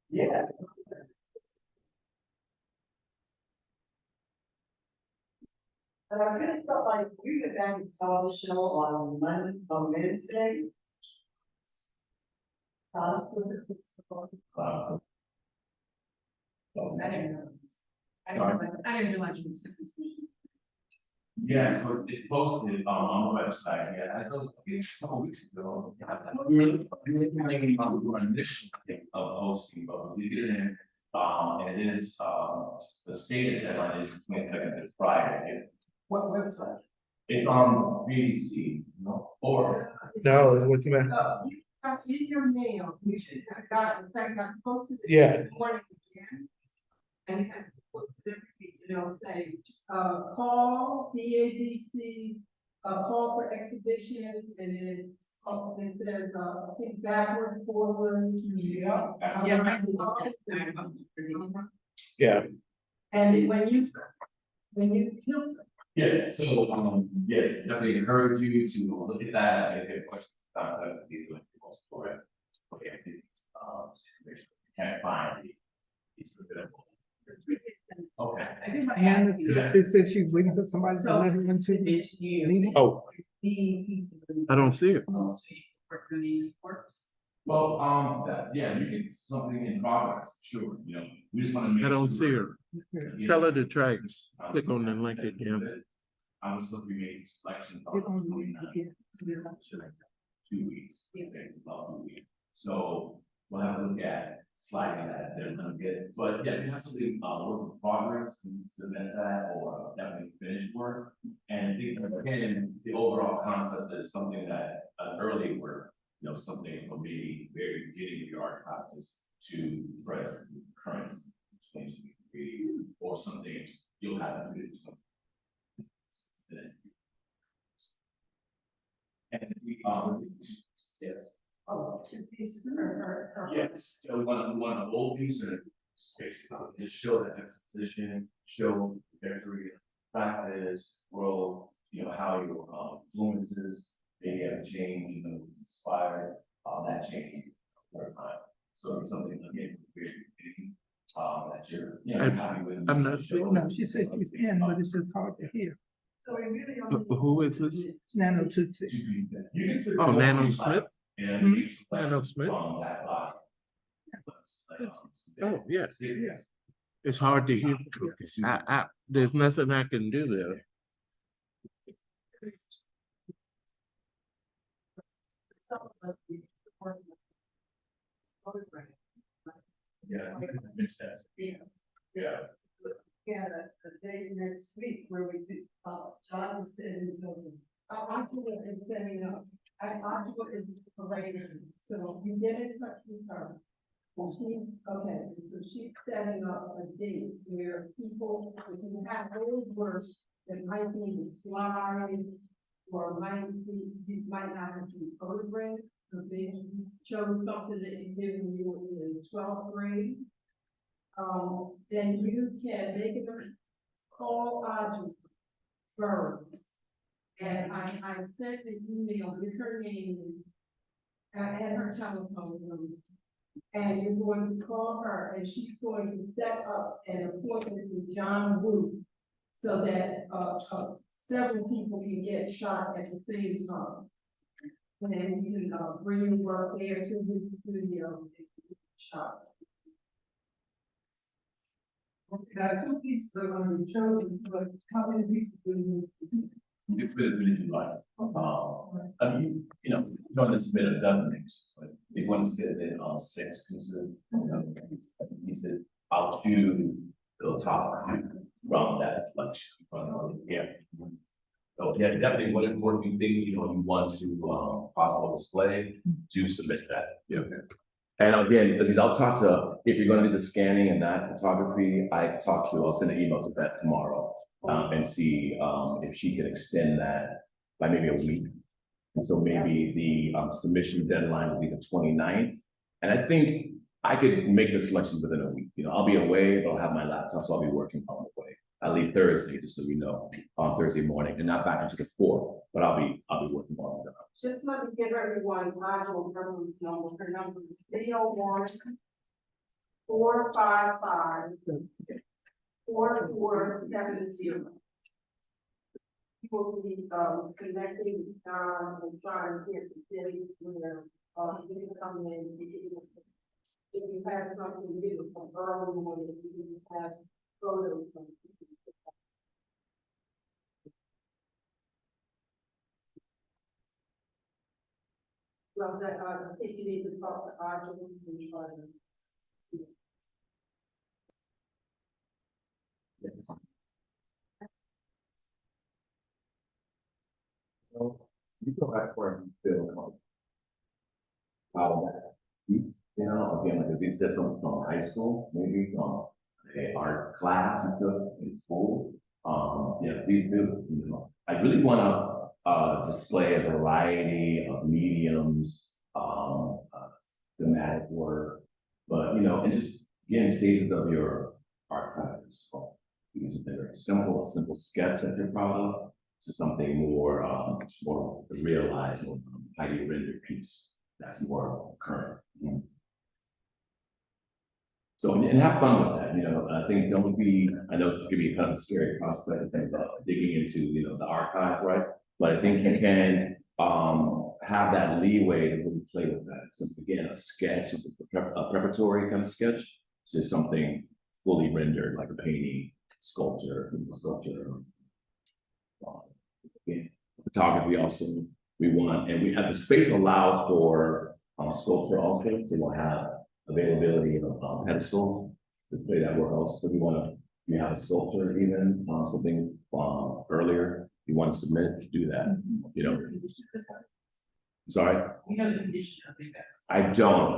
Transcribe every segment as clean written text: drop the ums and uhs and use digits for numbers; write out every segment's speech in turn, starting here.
Yeah. But I really felt like we went back and saw the show on Wednesday. Uh, I didn't know. I didn't do much research. Yeah, so it's posted on the website. Yeah, I saw it a couple weeks ago. We were planning on an initial thing of posting, but we did it in. And it is the stated deadline is 22nd to Friday. What website? It's on BADC, no, or No, what's the matter? In your mail, you should have got, in fact, I posted it Yeah. this morning again. And it has posted every week, say, call BADC, call for exhibition, and then it says, I think backward, forward. Yeah. Yeah. And when you filter. yeah, so yes, definitely encourage you to look at that and if you have questions about that, please look for it. Okay, information you can't find it's available. Okay. And she said she's waiting for somebody to let her into the meeting. Oh, I don't see it. Well, yeah, you get something in progress, sure, we just want to make. I don't sure, see her. Tell her to try, click on the link that again. I was looking at making selections on Get on the the- 29th. 2 weeks, okay, about 2 weeks. So we'll have to look at sliding that, they're gonna get, but yeah, you have something, work in progress, you can submit that or definitely finished work. And I think, again, the overall concept is something that, early work, something from maybe very beginning of your archives to present, current, things to be created, or something you'll have to do something. And we, yes. Oh, 2 pieces or. Yes, so one of the old piece and basically just show that exposition, show trajectory, practice, growth, how your influences maybe have changed, what's inspired, that change over time. So it's something again very beginning, that you're happy with. I'm not sure. No, she said she's in, but it's just hard to hear. So we really only. Who is this? Nano Tootsie. Oh, Nano Smith? And we Nano Smith? from that line. Oh, yes. It's hard to hear. There's nothing I can do there. Yeah, I think it makes sense. Yeah. Yeah, the day next week where we do, John is sitting, Aqua is setting up, Aqua is arranging, so you get in touch with her. And she's, okay, so she's setting up a date where people, if you have old work that might be in slides, or you might not have to photograph, because they chose something that you did when you were in 12th grade. Then you can make it call Audrey Burns. And I sent the email with her name and her telephone number. And you're going to call her and she's going to set up an appointment with John Woo so that several people can get shot at the same time. And you can bring your work there to his studio and shot. Okay, 2 pieces are going to be chosen, but how many pieces do you need? It's been as many as you like. I mean, you don't want to submit a dozen things, but if you want to sit in 6 pieces, pieces, I'll choose the top from that selection. Yeah. So yeah, definitely whatever you think, you want to possible display, to submit that. Yeah. And again, Aziz, I'll talk to, if you're gonna do the scanning and that photography, I'll send an email to Beth tomorrow. And see if she can extend that by maybe a week. And so maybe the submission deadline will be the 29th. And I think I could make the selections within a week. I'll be away, but I'll have my laptop, so I'll be working on the way. I leave Thursday, just so you know, on Thursday morning, and not back until the 4th. but I'll be working on that. Just let me give everyone Nigel Burton's number. Her number is 301-455-4470. People will be connecting and trying to get the city where you can come in. If you have something to do from early morning, if you have photos. Well, that, I think you need to talk to Audrey and try to. So you go back where you feel proud of that. You know, again, like as he said, something from high school, maybe from a art class you took in school. Yeah, please do. You know, I really want to display a variety of mediums, thematic work, but you know, and just again stages of your art practice. So, you something very simple, a simple sketch that you're proud of, to something more more realized, or highly rendered piece that's more current. So, and have fun with that, you know. I think don't be, I know it could be kind of a scary prospect to think about digging into, you know, the archive, right? But I think you can have that leeway to really play with that. So again, a sketch, a preparatory kind of sketch, to something fully rendered, like a painting, sculpture. Again, photography also, we want, and we have the space allowed for sculpture also, so we'll have availability of pedestals to play that work also. So we want to, we have a sculpture even, something earlier, you want to submit, to do that, you know. Sorry? We know the condition of the best. I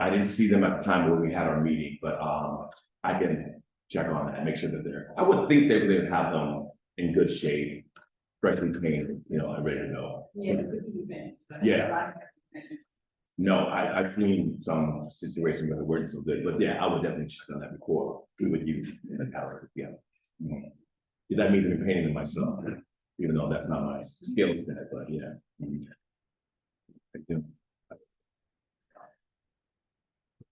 didn't see them at the time where we had our meeting, but I can check on that and make sure that they're, I would think they would have them in good shape, freshly painted, you know, and ready to go. Yeah, it's a good event, but Yeah. No, I've seen some situations where they weren't so good, but yeah, I would definitely check on that before we would use in the gallery, yeah. Yeah, that means I'm painting them myself, even though that's not my skill set, but yeah. Thank you.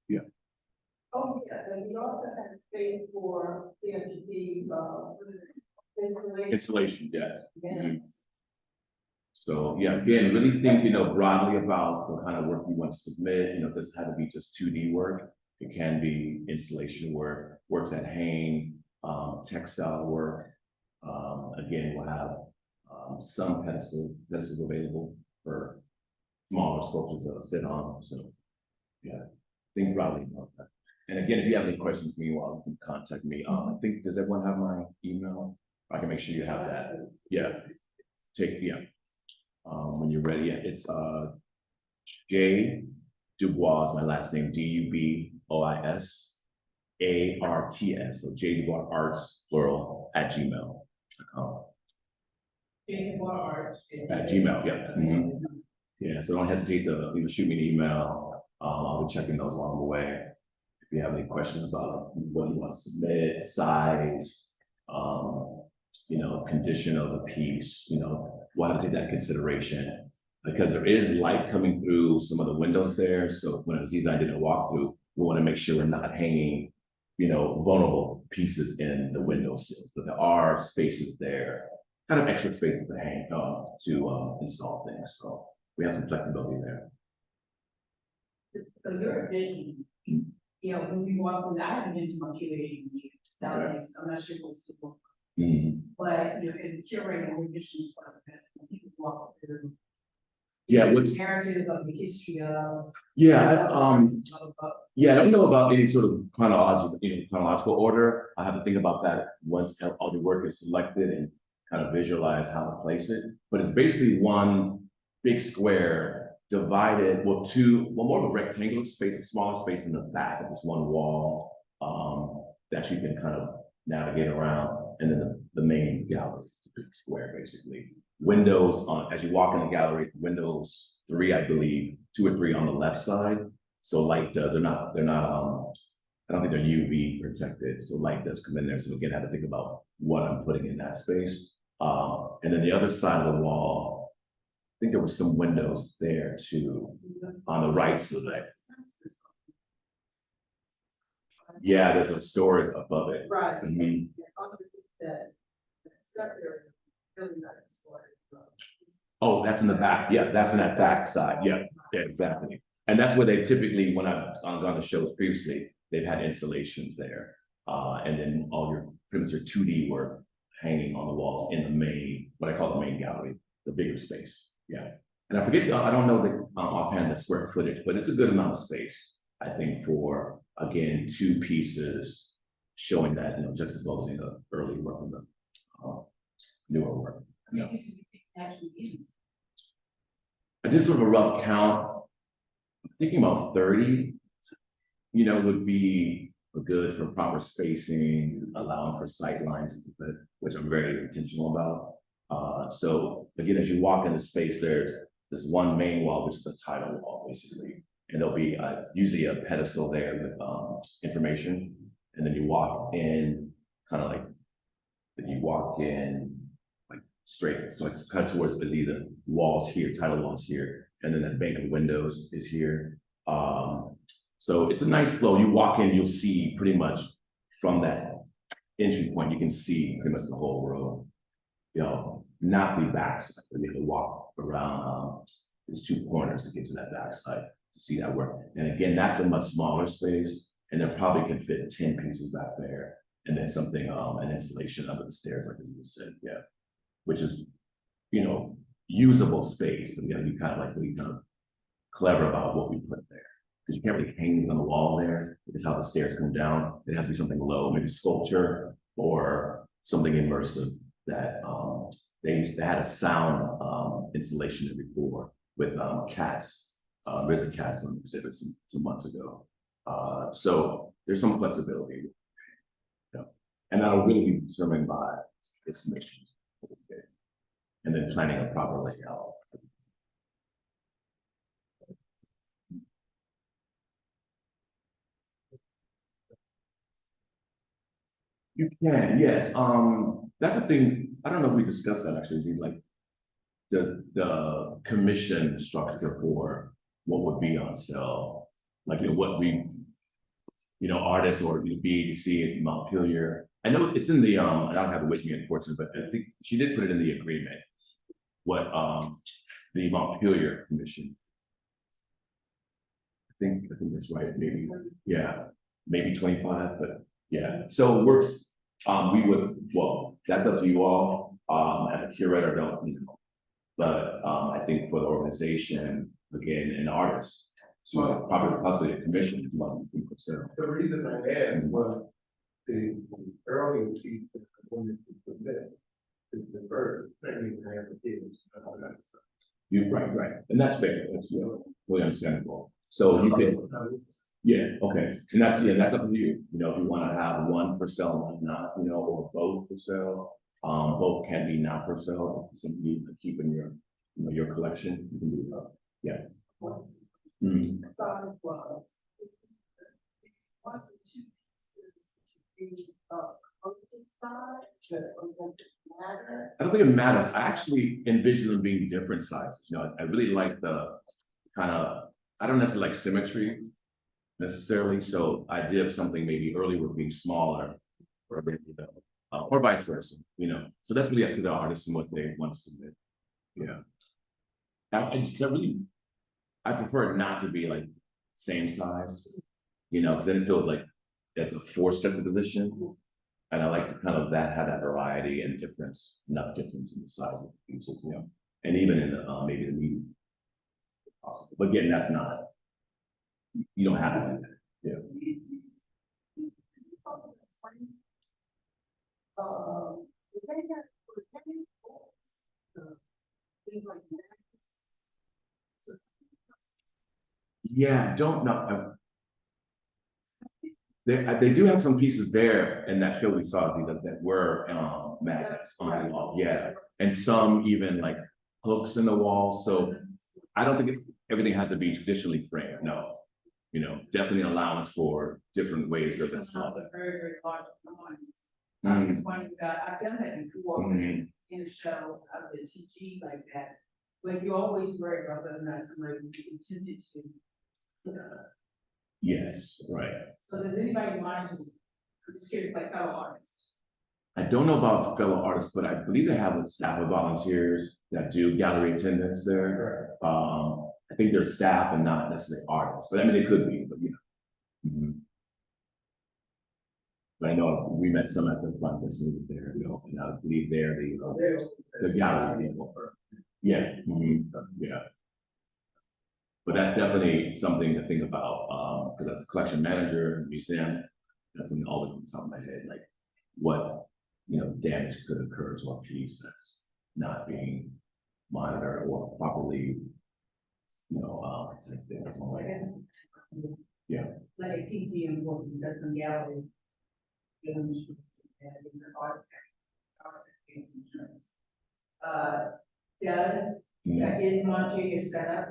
Yeah. Oh, yeah, and we also have space for there to be, installation. Installation, yes. Yes. So, yeah, again, really think, you know, broadly about what kind of work you want to submit. You know, it doesn't have to be just 2D work. It can be installation work, works that hang, textile work. Again, we'll have some pedestals available for smaller sculptures to sit on. So, yeah, think broadly about that. And again, if you have any questions, meanwhile, you can contact me. I think, does everyone have my email? I can make sure you have that. Yeah. When you're ready, yeah, it's J Dubois, my last name, DUBOIS ARTS, so J Dubois Arts plural @gmail.com. @gmail, yeah. Yeah, so don't hesitate to either shoot me an email. I'll be checking those along the way. If you have any questions about what you want to submit, size, you know, condition of the piece, you know, we'll have to take that into consideration, because there is light coming through some of the windows there. So when Aziz and I did a walkthrough, we want to make sure we're not hanging, you know, vulnerable pieces in the window sills, but there are spaces there, kind of extra spaces to hang to install things. So we have some flexibility there. So your vision, you know, when we walk through, I haven't been to my curating meeting, so I'm not sure what's the book. But you know, in curating the visions for that, when people walk through. Yeah, what's narrative of the history of. yeah, yeah, I don't know about any sort of chronological order. I have to think about that once all the work is selected and kind of visualize how to place it. But it's basically one big square divided, well, more of a rectangular space, a smaller space in the back of this one wall that you can kind of navigate around, and then the main gallery is a big square, basically. Windows on, as you walk in the gallery, windows 3, I believe, 2 or 3 on the left side. So light does, they're not, I don't think they're UV protected. So light does come in there. So again, I have to think about what I'm putting in that space. And then the other side of the wall, think there were some windows there too, on the right side. Yeah, there's a storage above it. Right. Mhm. The stuff there, really nice for it. Oh, that's in the back. Yeah, that's in that back side. Yeah, yeah, exactly. And that's where they typically, when I've gone to shows previously, they've had installations there. And then all your, pretty much your 2D work hanging on the walls in the main, what I call the main gallery, the bigger space. Yeah. And I forget, I don't know the offhand the square footage, but it's a good amount of space, I think, for, again, 2 pieces showing that, you know, juxtaposing the early work and the newer work. Yeah. I did sort of a rough count. I'm thinking about 30, you know, would be good for proper spacing, allowing for sight lines, which I'm very intentional about. So again, as you walk in the space, there's one main wall, which is the title wall, basically. And there'll be usually a pedestal there with information. And then you walk in kind of like, then you walk in like straight. So it's cut towards is either walls here, title walls here, and then that bank of windows is here. So it's a nice flow. You walk in, you'll see pretty much from that entry point, you can see pretty much the whole road. You know, not the backside, but you have to walk around there's 2 corners to get to that backside to see that work. And again, that's a much smaller space, and there probably can fit 10 pieces back there. And then something, an installation under the stairs, like as you said, yeah. Which is, you know, usable space, but we gotta be kind of like really kind of clever about what we put there. Because you can't really hang anything on the wall there. It's how the stairs come down. It has to be something low, maybe sculpture or something immersive that they had a sound installation there before with cats, RZA cats on exhibit some months ago. So there's some flexibility. Yeah. And that'll really be determined by its mission. And then planning a proper layout. You can, yes. That's a thing. I don't know if we discussed that actually. It's like the commission structure for what would be on sale, like, you know, what we, you know, artists or the BADC at Montpelier. I know it's in the I don't have it with me, unfortunately, but I think she did put it in the agreement. What the Montpelier Commission. I think that's right. Maybe, yeah, maybe 25, but yeah. So it works. We would, well, that's up to you all. As a curator, don't, you know, but I think for the organization, again, and artists, so probably possibly a commission to run 3%. The reason I asked was the earlier piece that I wanted to submit is the first, training and applications. You right, and that's fair. That's really understandable. So you could, yeah, okay, and that's up to you. You know, if you want to have one for sale, one not, you know, or both for sale. Both can be not for sale. Something you can keep in your, you know, your collection. You can do that. Yeah. Size was. One or 2 pieces to be opposite size, or does it matter? I don't think it matters. I actually envision them being different sizes. You know, I really like the kind of, I don't necessarily like symmetry necessarily. So I did something maybe earlier with being smaller, or maybe, or vice versa. You know, so that's really up to the artist and what they want to submit. Yeah. I prefer it not to be like same size, you know, because then it feels like that's a forced juxtaposition. And I like to kind of have that variety and difference, enough difference in the size of the pieces, you know, and even in the maybe the medium. Possible. But again, that's not, you don't have to do that. Yeah. Yeah, don't know. They do have some pieces there in that show we saw that were magnets on the wall, yeah, and some even like hooks in the wall. So I don't think everything has to be traditionally framed. No, you know, definitely allowance for different ways of installing it. Very, very large drawings. I was wondering about, I've done that before in a show, I was at TG like that. but you always worry about whether or not somebody would be intended to. Yes, right. So does anybody want to, I'm just curious, like fellow artists? I don't know about fellow artists, but I believe they have a staff of volunteers that do gallery attendance there. I think they're staff and not necessarily artists, but I mean, they could be, but you know. But I know we met some at the front desk movie there, you know, and I believe they're the gallery people. Yeah, yeah. But that's definitely something to think about, because as a collection manager, museum, that's something always on the top of my head, like what, you know, damage could occur to a piece that's not being monitored or properly, you know, protected. Yeah. Like a TV and that's the gallery. And arts, insurance. Does, that is Montpelier set up?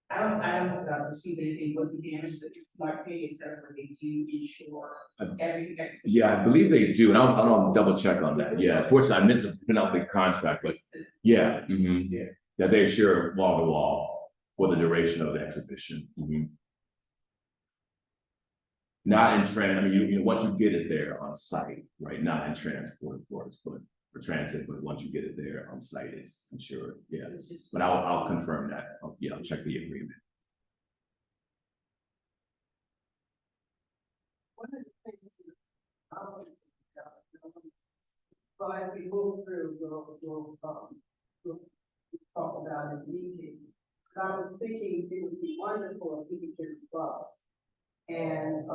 I don't perceive anything but the damage that Montpelier set up, where they do insure every exhibition. Yeah, I believe they do, and I'll double check on that. Yeah, unfortunately, I meant to print out the contract, but yeah, that they assure wall to wall for the duration of the exhibition. Not in transit, I mean, you know, once you get it there on site, right, not in transport, of course, but for transit, but once you get it there on site, it's insured, yeah. But I'll confirm that, I'll check the agreement. One of the things that I was, well, as we move through, we'll talk about it in detail. But I was thinking it would be wonderful if we could get a bus and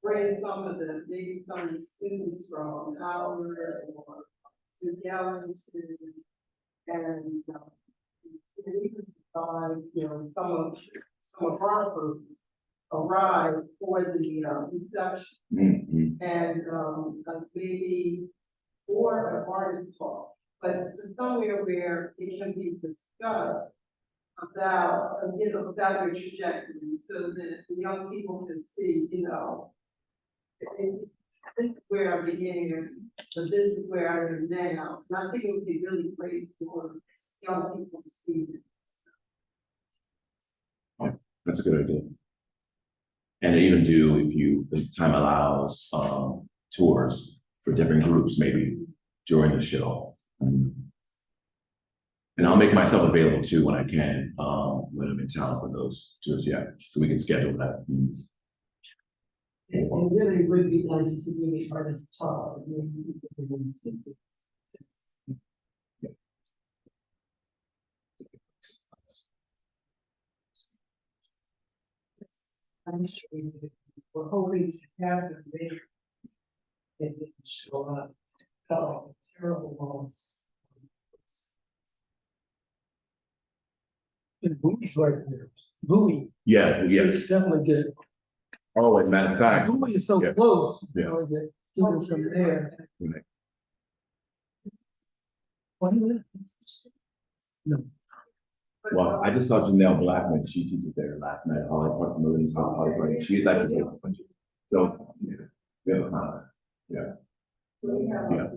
bring some of the, maybe some of the students from Howard or to Gallery and even you know, some of our groups arrive for the reception and maybe for an artist talk, but somewhere where it can be discussed about, you know, about your trajectory so that the young people can see, you know, this is where I'm beginning, but this is where I am now. And I think it would be really great for young people to see this. That's a good idea. And even do, if time allows, tours for different groups, maybe during the show. And I'll make myself available too when I can, when I'm in town for those tours, yeah, so we can schedule that. It really would be nice to be part of the talk. I'm sure we're hoping to have them there. They didn't show up. Oh, terrible loss. And Bowie's right there. Bowie. Yeah, So it's definitely good. Oh, as a matter of fact. Bowie is so Yeah. close. Yeah. You know, that people from there. Right. 20 minutes? No. Well, I just saw Janelle Blackman, she teaches there last night, Holly Park, Millions of Holly Park, she's actually, so, yeah, we have a contact, yeah. Yeah.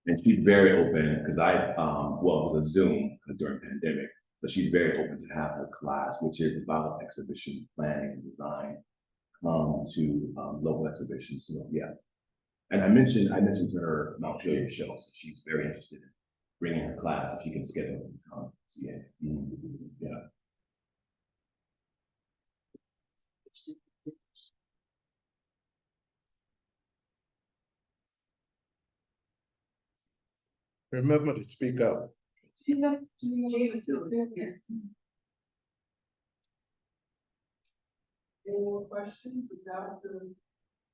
And she's very open, because well, it was a Zoom during the pandemic, but she's very open to have her class, which is about exhibition planning and design, to local exhibitions, so, yeah. And I mentioned to her Montpelier show, so she's very interested in bringing her class if she can schedule it to come see it. Yeah. Remember to speak up. Any more questions about the,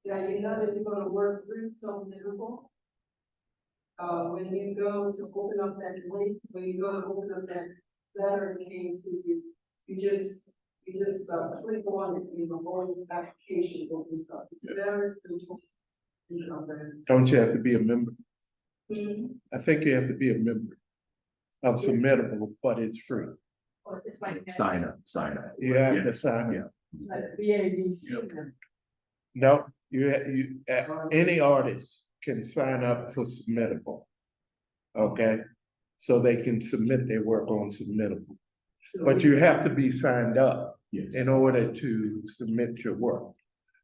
yeah, you know that you're gonna work through some difficult. When you go to open up that link, when you go to open up that letter that came to you, you just click on it and the whole application opens up. It's very simple. You know, Don't you have to be a member? Mhm. I think you have to be a member of Submittable, but it's free. Or it's like. Sign up. You have to sign up. Like BADC. No, any artist can sign up for Submittable. Okay, so they can submit their work on submittable. But you have to be signed up Yes. in order to submit your work.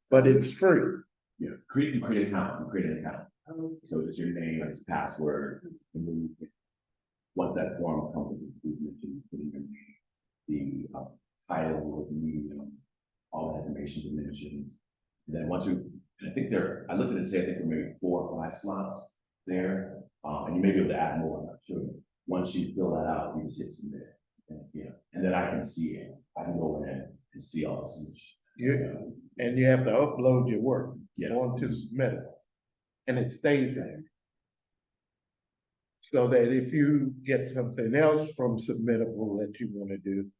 But it's free. Yeah, create an account, create an account. So it's your name, it's password, and then once that form comes in, you put in your name, the title of the medium, all that information you mentioned. And then once you, and I think I looked at it today, I think there may be 4 or 5 slots there, and you may be able to add more, I'm not sure. Once you fill that out, you just hit submit, and then I can see it. I can go in and see all the submission. And you have to upload your work Yeah. onto submittable. And it stays there. So that if you get something else from submittable that you want to do,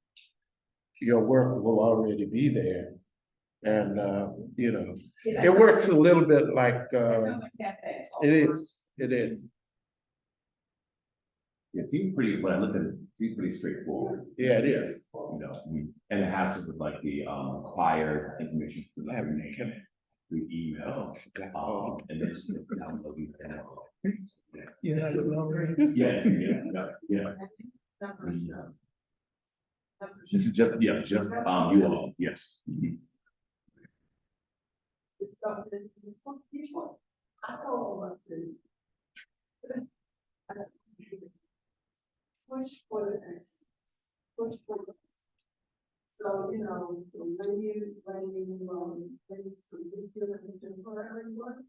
your work will already be there. And, it works a little bit like, it is. Yeah, it seems pretty, when I look at it, it seems pretty straightforward. Yeah, it is. And it has to with like the required information for like your name, the email, and then just download it. You know, Yeah. This is just, you all, yes. This stuff, this one, I told them, I said. Push for the next, push for the next. So, so when you submit your request for everyone,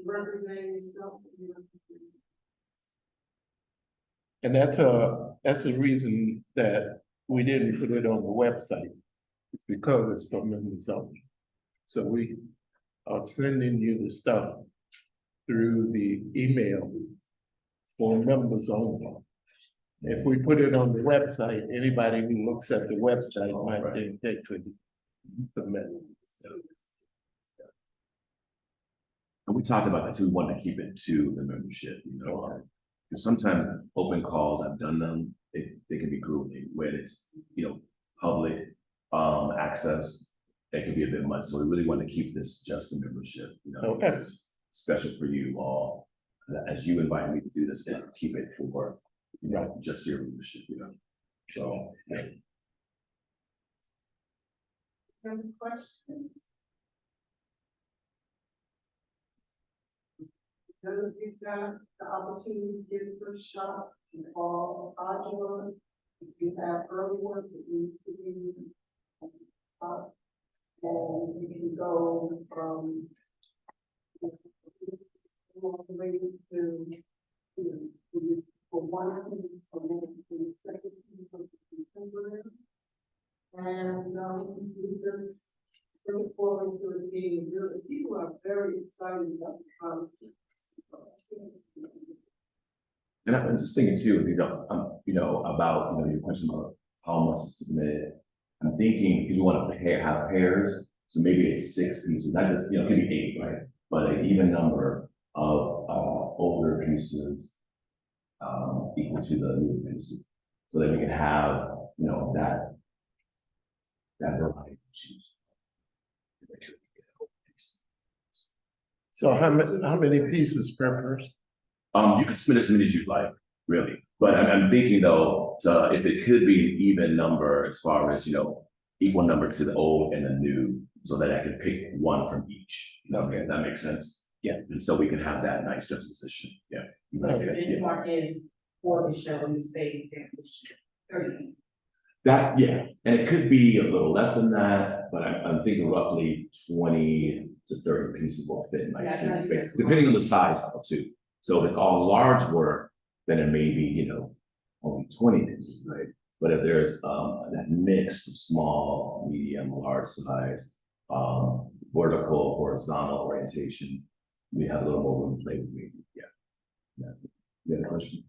representing yourself, And that's a reason that we didn't put it on the website. It's because it's from the zone. So we are sending you the stuff through the email for members only. If we put it on the website, anybody who looks at the website might think they could submit. And we talked about that too, we want to keep it to the membership, because sometimes open calls, I've done them, they can be grueling when it's, public access, it can be a bit much. So we really want to keep this just the membership, Okay. It's special for you all. As you invite me to do this, and keep it for, just your membership, So. Any questions? Those you've got the opportunity to give some shot, you call Audra. If you have early work that needs to be up, and you can go from all the way to, for one piece, and then the second piece of the temporary. And we just look forward to it being really, people are very excited about the concept. And I'm just thinking too, about, your question about how much to submit. I'm thinking, because we want to have pairs, so maybe it's 6 pieces, not just, it could be 8, right? But an even number of older pieces equal to the new pieces. So that we can have, that variety of choose. So how many pieces per person? You can submit as many as you'd like, really. But I'm thinking though, if it could be an even number as far as, equal number to the old and the new, so that I can pick one from each. Okay. That makes sense? Yeah. And so we can have that nice juxtaposition, yeah. Okay. The benchmark is for the show in space, 30. And it could be a little less than that, but I'm thinking roughly 20 to 30 pieces will fit nicely in space, depending on the size though too. So if it's all large work, then it may be, only 20 pieces, right? But if there's that mix of small, medium, large size, vertical, horizontal orientation, we have a little more room to play with maybe, yeah. You have a question?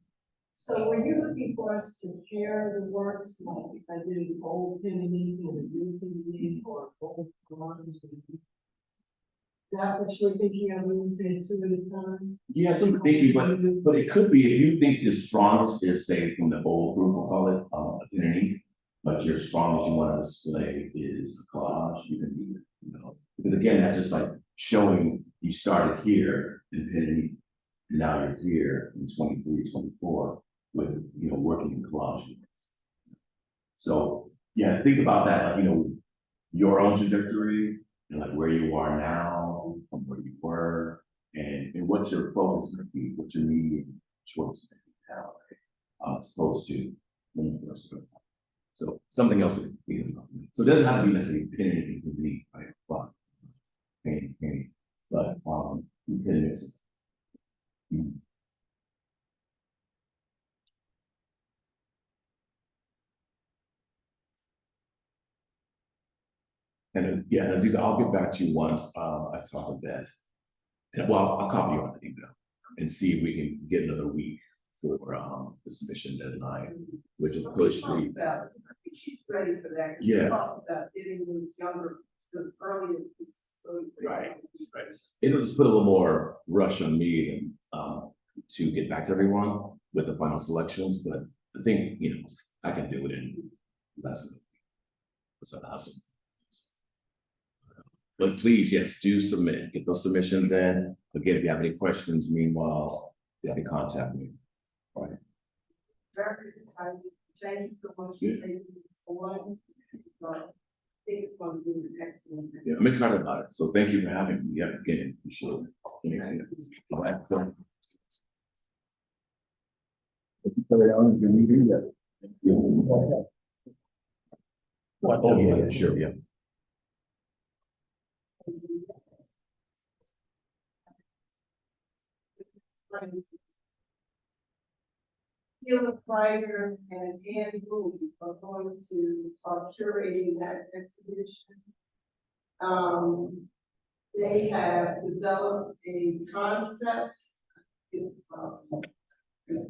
So were you looking for us to share the works, like if I did an old penny or a new penny or old drawings? Is that what you're thinking of when you said 2 at a time? Yes, I'm thinking, but it could be, if you think the strongest is, say, from the old group, we'll call it, underneath, but your strongest you want to display is a collage, you can do it, you know. Because again, that's just like showing you started here in Penny, and now you're here in 23, 24 with, you know, working in collage. So, yeah, think about that, like, you know, your own trajectory and like where you are now from where you were, and what your focus might be, what your immediate choice might be now, right? As opposed to when you first started. So something else to think about. So it doesn't have to be necessarily Penny, it can be right, but Penny, but you can mix it. And yeah, Aziza, I'll get back to you once I talk to Beth. And well, I'll copy you on the email and see if we can get another week for the submission deadline, which will push Talk the. about it. I think she's ready for that. 'Cause Yeah. we talked about getting those younger, because earlier this is really. Right. It'll just put a little more rush on me and to get back to everyone with the final selections, but I think, you know, I can do it in less than a week. It's awesome. But please, yes, do submit, get those submissions in. Again, if you have any questions, meanwhile, you can contact me. All right. Very excited. Thank you so much for Yeah. taking this on. It's going to be an excellent. Yeah, I'm excited about it. So thank you for having me. Yeah, again, you should. All right. Oh, yeah, sure, yeah. Sheila Kreider and Ann Boone are going to, are curating that exhibition. They have developed a concept, it's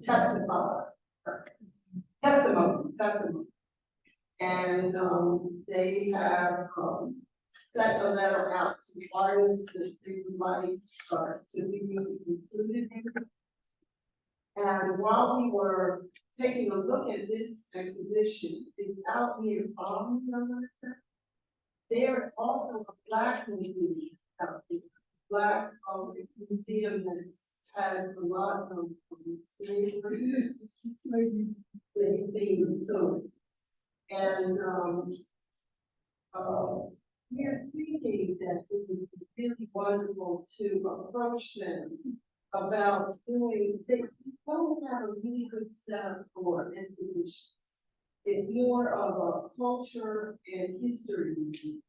testimony. And, they have, sent a letter out to the artists that they would like, to be included in. And while we were taking a look at this exhibition, it's out near Palm. There is also a Black museum out there, Black museum that has a lot of slavery, so. And we're thinking that it would be really wonderful to approach them about doing, they don't have a really good setup for exhibitions. It's more of a culture and history museum.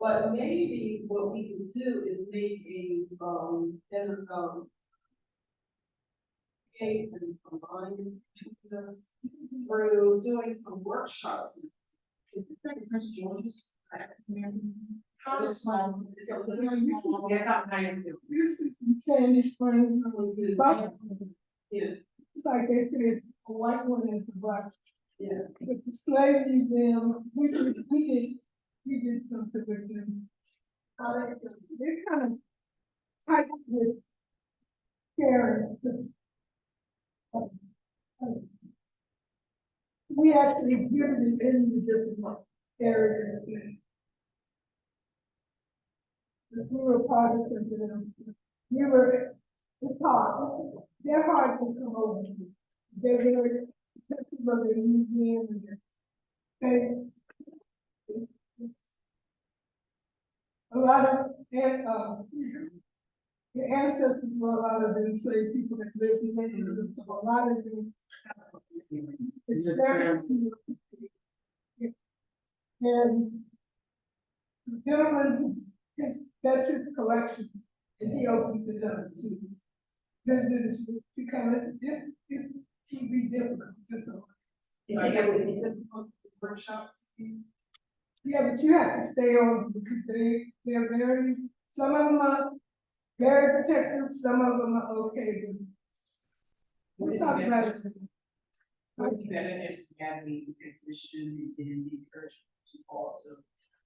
But maybe what we can do is make an alliance between us through doing some workshops. Is this like Chris George's? How does one? Yeah, not nice. Sandy Springs, Yeah, it's like they said, a white one is the black. yeah. But the slave museum, we did something with them. They're kind of tight with sharing. We actually exhibited in the different areas. We were part of them. It's hard. They're hard to come over. They're very accessible to the museum and a lot of the ancestors were a lot of the enslaved people that lived in England, so a lot of them. It's very. And the gentleman, that's his collection, and he opens it up to visitors to come. It can be different. You think it would be difficult for workshops? Yeah, but you have to stay on because they're very, some of them are very protective, some of them are okay. We talk about it. Would be better if we had the exhibition and the encouragement to also.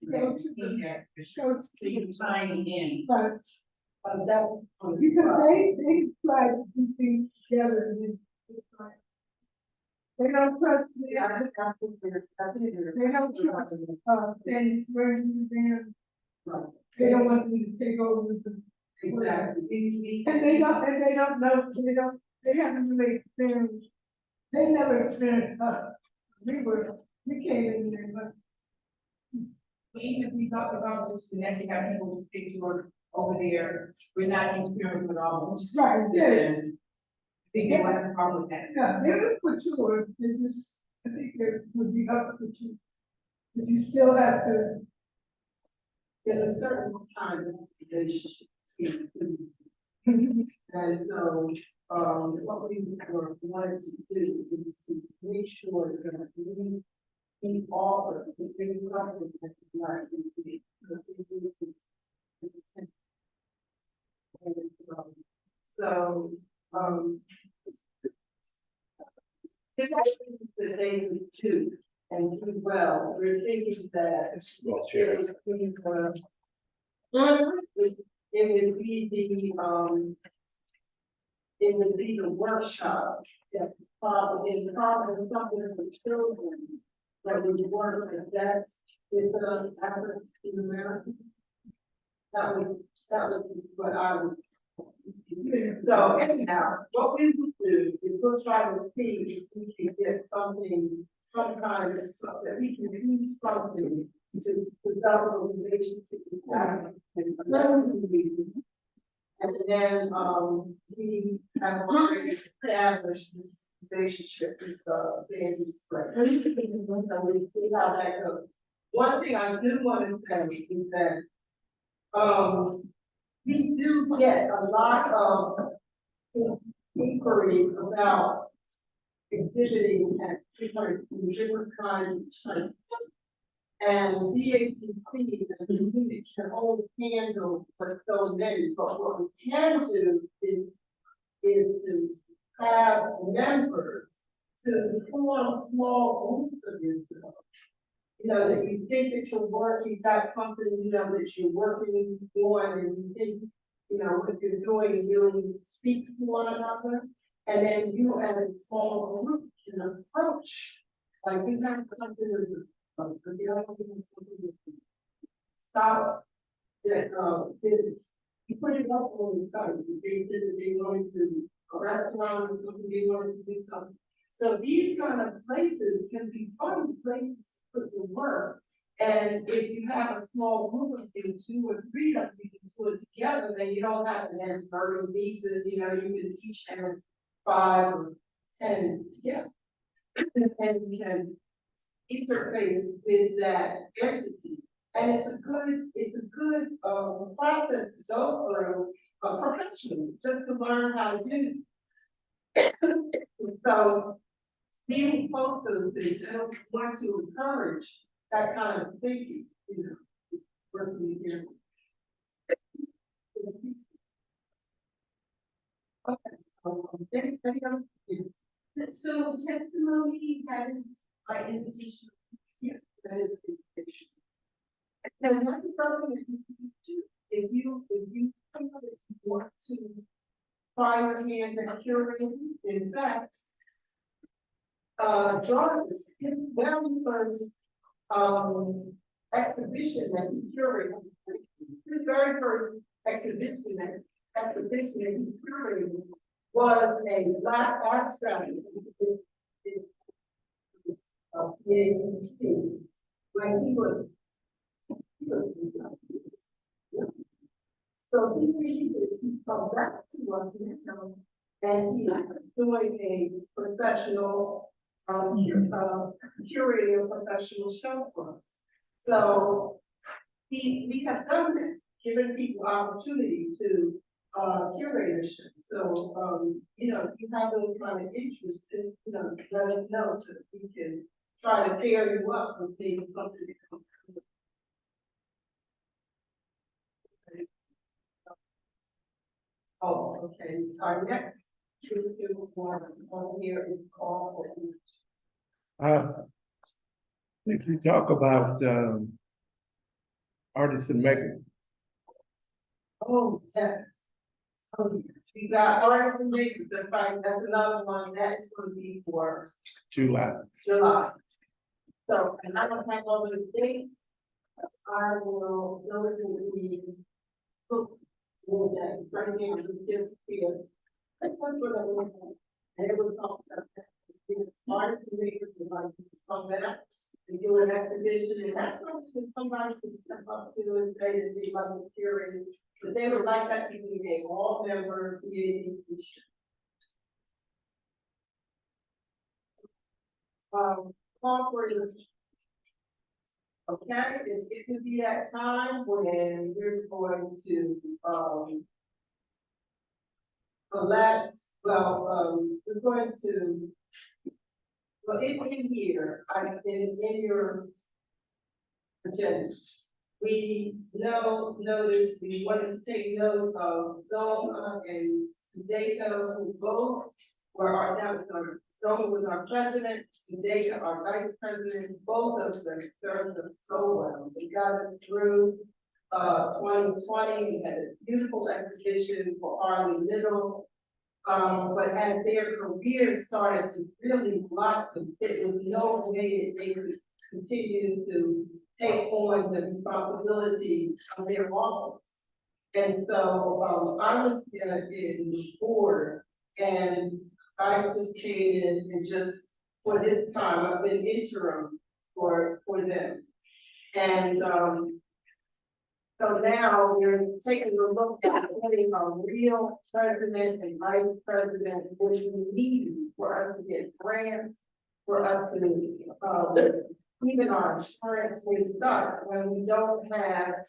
Go to See that exhibition. Go So you sign in. But that, because they try to do things together and it's like, They don't trust me, Yeah, I think that's what that's it. they don't trust, Sandy Springs Museum, Right. they don't want me to take over the. Exactly. And they don't know, they haven't really experienced, they never experienced, we came in there, but. Even if we talk about this, and then we have people who speak to her over there, we're not interfering with all of this. Right, yeah. And I think they want to have a problem with that. Yeah, they would put you on, they just, I think they would be up for you. But you still have to, There's a certain kind of relationship between the two. And so, what we were wanted to do is to make sure that we offer the things something that the Black community. So, that they would do and do well, we're thinking that Well, Chair. it would be it would be the workshops that in common something for children that would work, and that's with the African American. That was what I was. So anyhow, what we would do is we'll try to see if we can get something, some kind of something, that we can use something to develop a relationship with African American. And then, we have already established this relationship with, Sandy Springs. So we see how that goes. One thing I do want to say is that, we do get a lot of inquiries about exhibiting at different kinds of. And BADC as a unit can only handle for so many, but what we can do is to have members to form small groups of yourself. You know, that you think that you've got something, you know, that you're working on, and you think, you know, what you're doing really speaks to one another. And then you as a small group can approach, like you have something with stop that, you put it up on the site, they said that they wanted to, a restaurant or something, they wanted to do something. So these kind of places can be fun places to put your work. And if you have a small group of you, 2 or 3 of you can do it together, then you don't have to have 30 pieces, you know, you can each have 5 or 10 together. And you can interface with that entity. And it's a good process to go through professionally, just to learn how to do. So being both those things, I don't want to encourage that kind of thinking, you know, working here. Okay, any other? So testimony guidance by invitation. Yeah, that is the invitation. And that's something that you can do if you want to try your hand at curating. In fact, Jarvis, his very first exhibition that he curated, his very first exhibition that he curated was a Black abstract. When he was so he comes back to us now, and he's doing a professional, curating a professional show for us. So we have done this, giving people opportunity to curatorship. So you know, if you have those kind of interests, you know, let us know so that we can try to pair you up with things something that comes. Oh, okay. Our next one on here is called. If you talk about, artists and makers, Oh, yes. We got artists and makers, that's right, that's another one, that is gonna be for July. July. So, and I don't have all those dates. I will diligently book all that, right now, just here. That's what I want. And it was talk about that. Artists and makers would like to come back and do an exhibition, and that's something somebody can step up to and say that they like the curator, but they would like that to be a all member PhD. Conference. Okay, it's getting to be that time when we're going to, elect, we're going to, well, in here, in your agenda, we notice, we wanted to take note of Zoma and Sudeka, who both were our, Zoma was our president, Sudeka our vice president, both of them served us so well. They got us through 2020, we had a beautiful exhibition for Arlie Little. But as their careers started to really blossom, it was no way that they could continue to take on the responsibilities of their office. And so I was in the board, and I just came in and just, for this time, I've been interim for them. And so now we're taking a look at getting a real president and vice president, which we need for us to get grants, for us to, even our insurance we start when we don't have,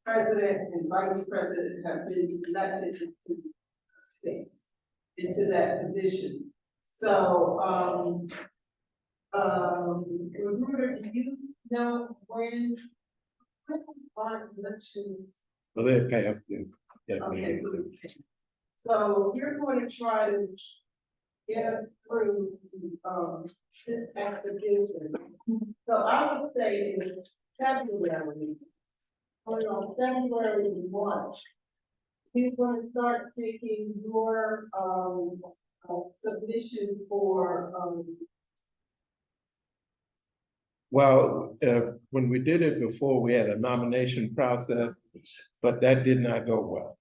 president and vice president have been elected into space, into that position. So, Ruder, do you know when our elections? Well, they passed it. Okay, so you're going to try to get us through this exhibition. So I would say in February, or on February and March, we're going to start taking your submission for Well, when we did it before, we had a nomination process, but that did not go well.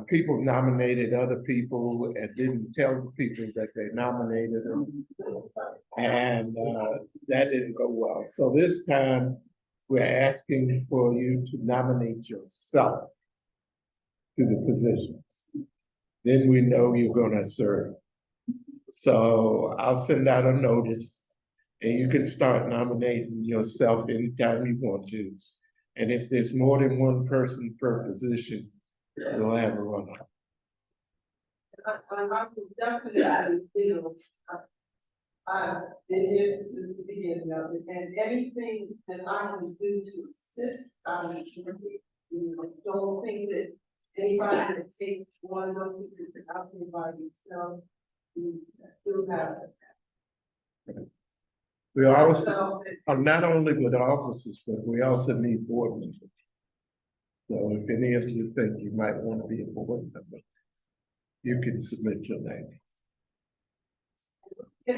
People nominated other people and didn't tell the people that they nominated them. And that didn't go well. So this time, we're asking for you to nominate yourself to the positions. Then we know you're gonna serve. So I'll send out a notice, and you can start nominating yourself anytime you want to. And if there's more than one person per position, we'll have a runoff. I will definitely, I've been here since the beginning of it, and anything that I can do to assist, don't think that anybody that takes one of those is out there by yourself, you still have it. We also, not only with officers, but we also need board members. So if any of you think you might want to be a board member, you can submit your name. We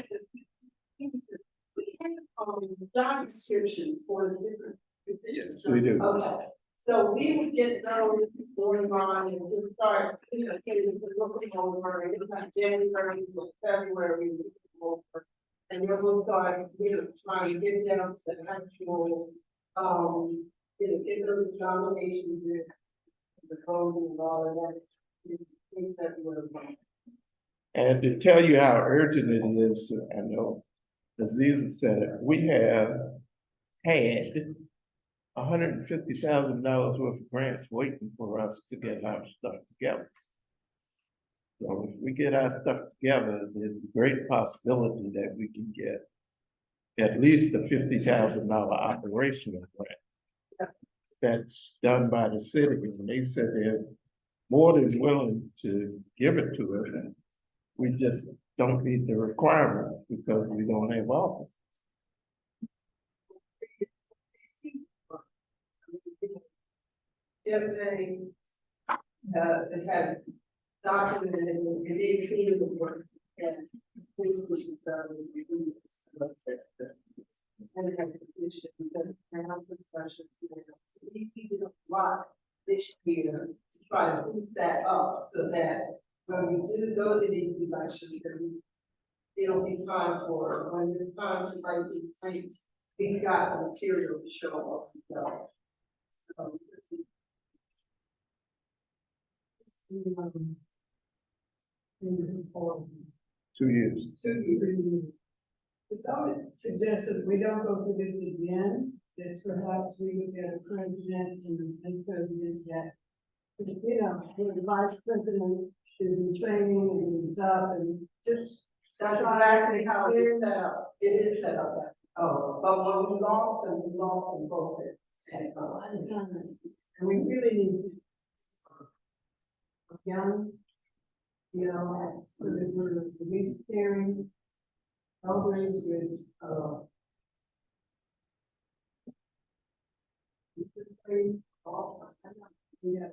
have job descriptions for the different positions. Yes, we do. Okay, so we would get those going on and just start, saying looking over, and it's not January, but February, over. And then we'll start, trying to get down to the actual, get those nominations in the code and all of that. In February. And to tell you how urgent it is, I know Aziza said it, we have had $150,000 worth of grants waiting for us to get our stuff together. So if we get our stuff together, there's a great possibility that we can get at least a $50,000 operational grant. That's done by the city, and they said they're more than willing to give it to us. And we just don't meet the requirements because we don't have office. If it has documented, and they've seen the work, and this was and it has issues, and health discussions, so we did a lot this year to try to boost that up, so that when we do go to these elections, and it'll be time for, when it's time to write these things, we've got the material to show up. So, 2 years. 2 years. It's always suggested we don't go through this again, that perhaps we would get a president and president that, you know, the vice president is in training and is up and just. That's exactly how it is set up. It is set up that. Oh, but when we lost them both at the same time. And we really need to. Young, you know, so that we're at least caring. Always with, yeah.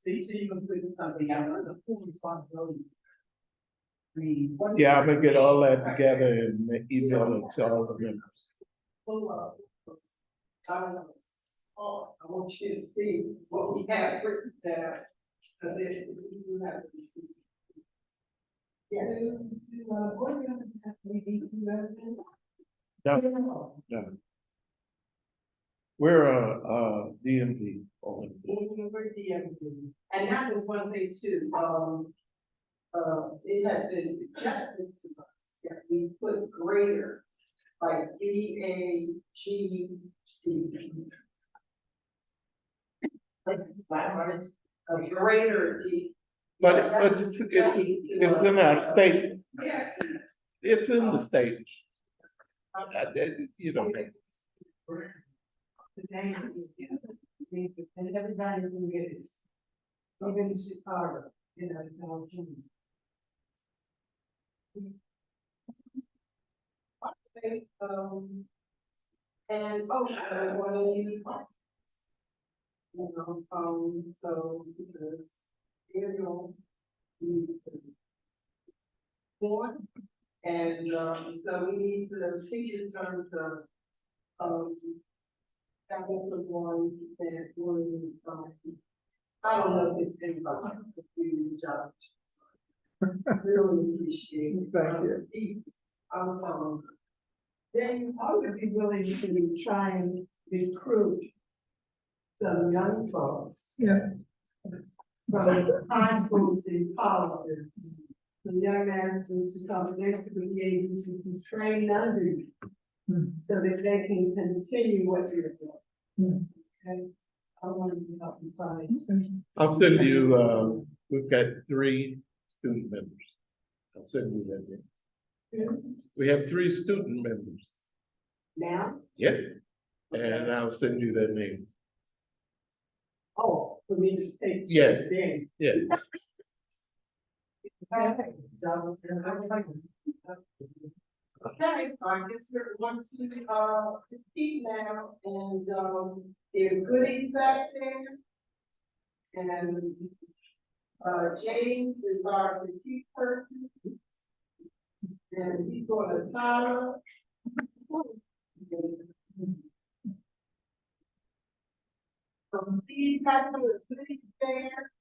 So you said you were putting something out, the full responsibility. Yeah, I'm gonna get all that together and email it to all the members. I want you to see what we have written down, because it, you have. Yeah. What are you gonna have to be No, no. We're DMV only. And that was one thing too, it has been suggested to us that we put greater, like BAGD. Like, a greater D. But it's in our state, Yes. it's in the state. You know. And everybody can get it. Even in Chicago, you know, okay, and also one of you. You know, so because Ariel needs to. Born, and so we need to think in terms of that was the one that was, I don't know if it's anybody, if you judge. Really appreciate it. Thank you. Then I would be willing to try and recruit some young folks. Yeah. From high schools and colleges, the young masters to come next to the agency to train under you. So that they can continue what you're doing. Okay, I wanted to help you find. I'll send you, we've got 3 student members. I'll send you that. We have 3 student members. Now? Yeah. And I'll send you their names. Oh, for me to take. Yeah. Then. Yeah. Okay. Okay, so I guess we're going to repeat now, and there's goodies back there. And James is our critique person. And he's going to Tyler. So please have some goodies there.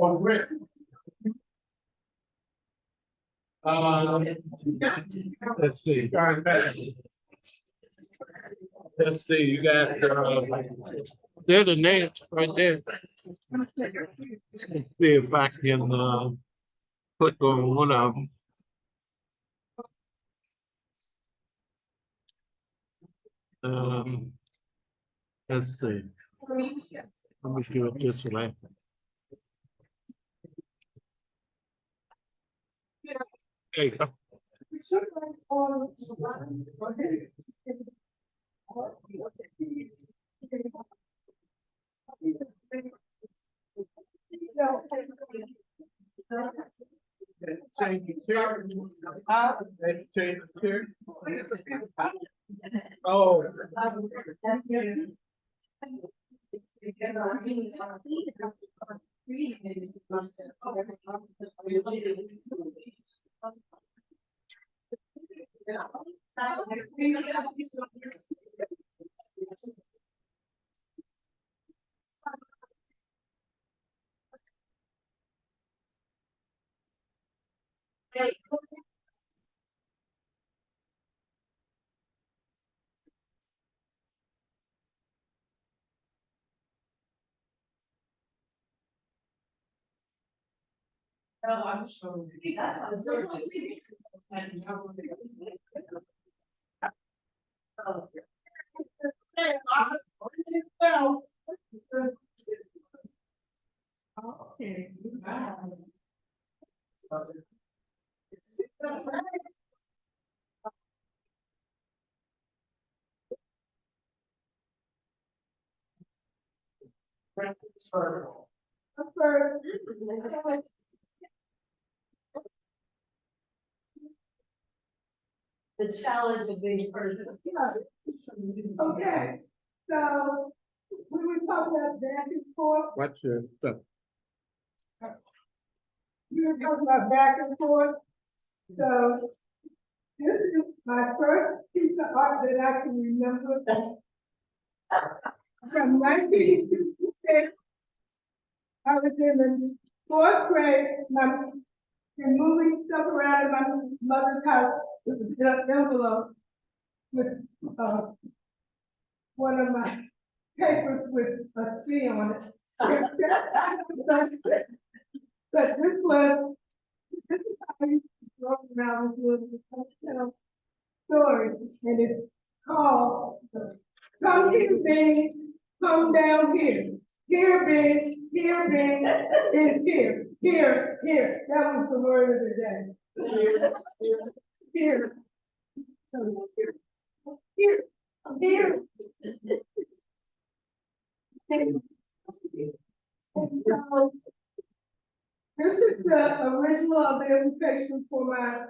On Rick. Let's see. Let's see, you got, they're the names right there. Let's see if I can, click on one of them. Let's see. Let me do it this way. There you go. Change the chair. Change the chair. Oh. No, I'm sure. Okay. The challenge of being a person. Okay, so we were talking about back and forth. What's your stuff? We were talking about back and forth. So this is my first piece of art that I can remember from 1956. I was in the fourth grade, and moving stuff around in my mother's house with an envelope with one of my papers with a C on it. But this is how I used to go around with little story, and it's called "Come Here, Bing, Come Down Here." Here, Bing, here, Bing, and here, here, here. That was the word of the day. Here. So, here, here. And so, this is the original of the invitation for my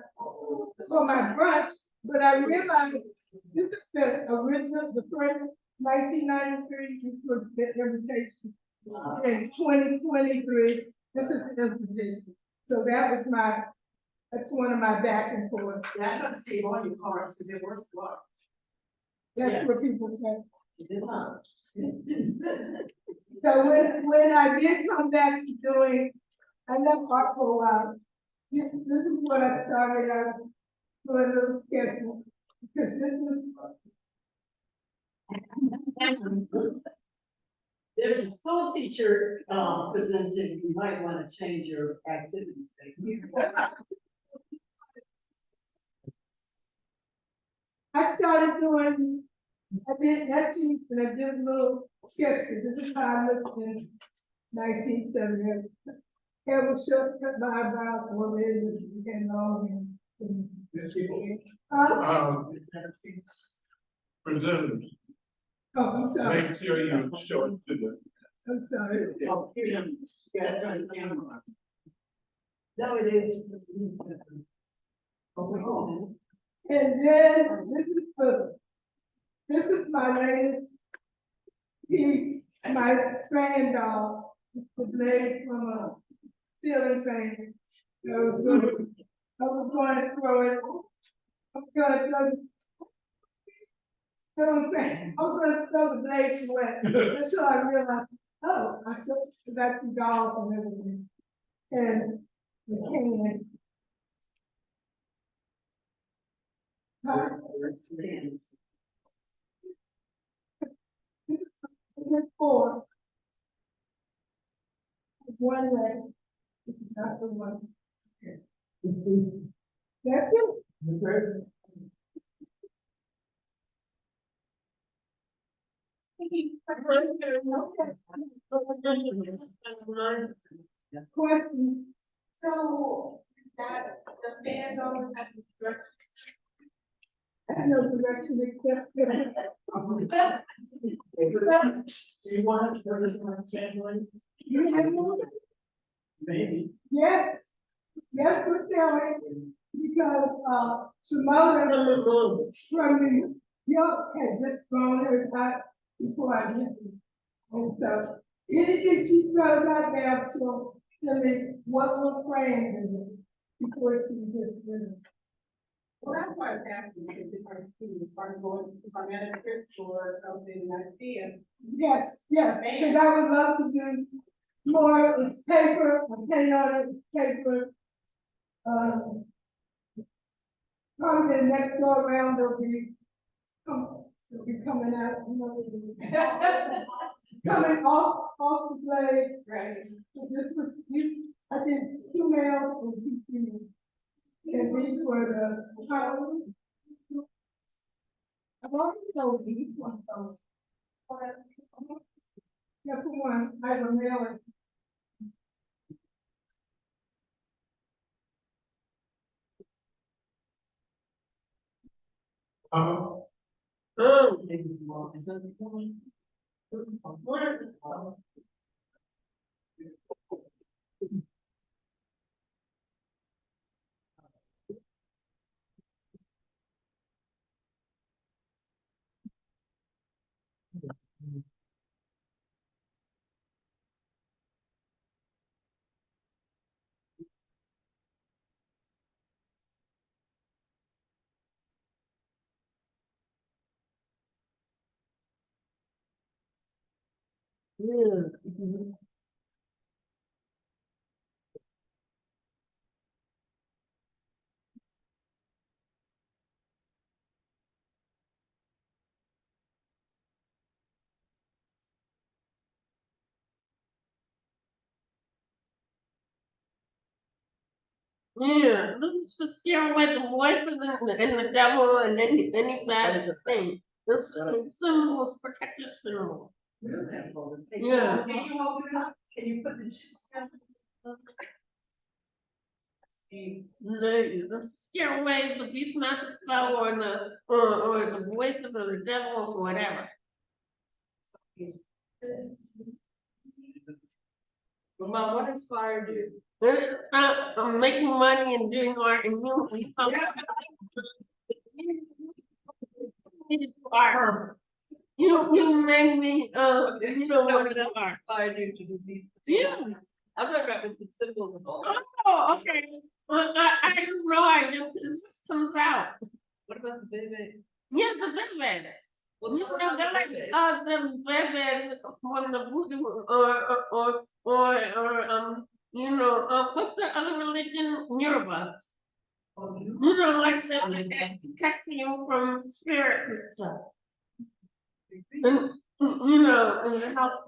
brunch, but I realized this is the original, the first 1993, this was the invitation. In 2023, this is the invitation. So that's one of my back and forth. Yeah, I try to save all your cards because it works well. That's what people say. So when I did come back to doing, I left art for a while. This is what I started out for a little schedule, because this was, There's a school teacher, presenting, you might wanna change your activities thing. I started doing, I did etchings and I did little sketches. This is how I looked in 1970. Hair was short, cut my eyebrows, one leg was became long and. Presenters, Oh, I'm sorry, make sure you show it to them. I'm sorry. Oh, here, yeah, right, camera. No, it is. Oh, And then this is my latest piece, my fan doll, was made from a ceiling fan. I was going to throw it, I was going to throw ceiling fan, I was going to throw the blades away, until I realized, oh, I still got the dolls and everything. And the can. Huh? There's four. One leg. That's the one. That's it. Question. So that the fans always have to direct. I have no direction except. Do you want us to go to my family? You have one? Maybe. Yes. Yes, we're selling because Simona from New York had just thrown hers out before I went. And so anything she throws out there, she'll tell me what we're praying in it before she gets rid of it. Well, that's why I was asking, because if I'm going, if I'm at a thrift store or something, and I see it. Yes, yes, because I would love to do more, it's paper, I paint on it, it's paper. Probably the next go around, they'll be coming out, you know, coming off the blade. Right. So this was, I did 2 males and 2 females. And these were the colors. I've already told you each one, so. Yeah, for one, I have a male and Yeah, let's just scare away the voices and the devil and any bad thing. This symbol is protective symbol. Yeah. Can you hold it up? Can you put the chips down? Let's scare away the beastmaster spell or the voices of the devil or whatever. Well, Mom, what inspired you? I'm making money and doing art and art. You made me you know what it art. Inspired you to do these? Yeah. I'm talking about with the symbols and all. Oh, okay. Well, I don't know. It just comes out. What about the baby? Yeah, the bed. Well, You tell know, us they're about like the baby. the bed from the voodoo or you know what's the other religion? Yoruba. You know, like that, protecting you from spirits and stuff. And, you know, and the health.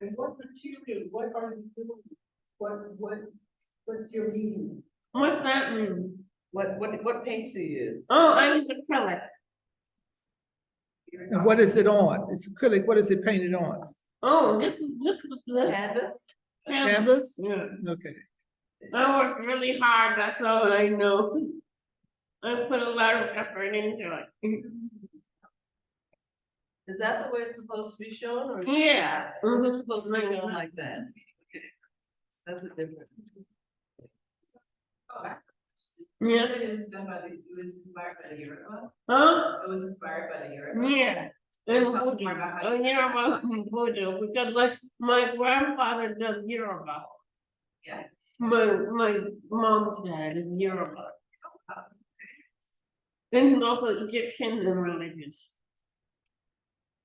And what material, what are you doing? What's your meaning? What's that mean? What paint do you use? Oh, I use acrylic. And what is it on? It's acrylic, what is it painted on? Oh, this was the Canvas? Canvas? Yeah. Okay. I worked really hard, that's all I know. I put a lot of effort into it. Is that the way it's supposed to be shown, or? Yeah. Or is Mhm. it supposed to be shown like that? Okay. That's a difference. You Yeah. said it was done by it was inspired by the Yoruba. Huh? It was inspired by the Yoruba. Yeah. And Talk more voodoo. about how Oh, you- yeah, about voodoo, because like my grandfather does Yoruba. Yeah. My mom's dad is Yoruba. And he's also Egyptian and religious.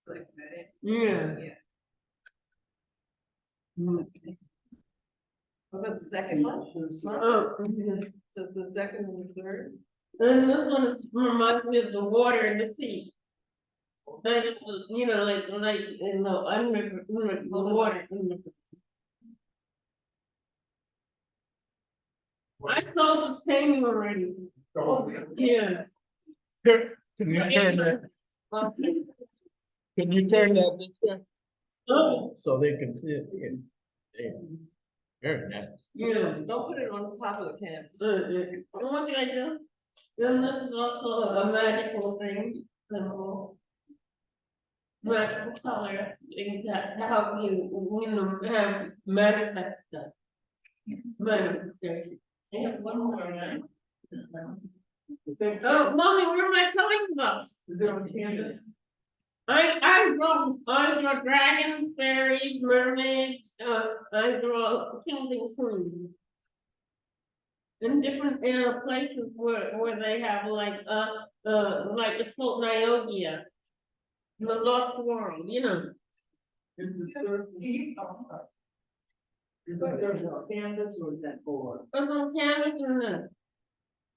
Like that. Yeah. Yeah. Mm. What about the second one? Oh, mhm. The second and the third? And this one reminds me of the water in the sea. I just, you know, like, in the under, the water. I saw this painting already. Oh, Yeah. Can you turn that, can you turn that this way? Oh, So they can see it? Yeah. Very nice. yeah. Don't put it on the top of the canvas. What did I do? Then this is also a magical thing, symbol. Magical colors, that help you, you know, have manifest stuff. Manifestation. I have one more, right? Oh, mommy, what am I telling about? Is it on canvas? I draw dragons, fairies, mermaids, I draw kings and queens. In different places where they have like it's called Niogia. The lost world, you know. Is the third? Is that there's no canvas or is that board? It's on canvas and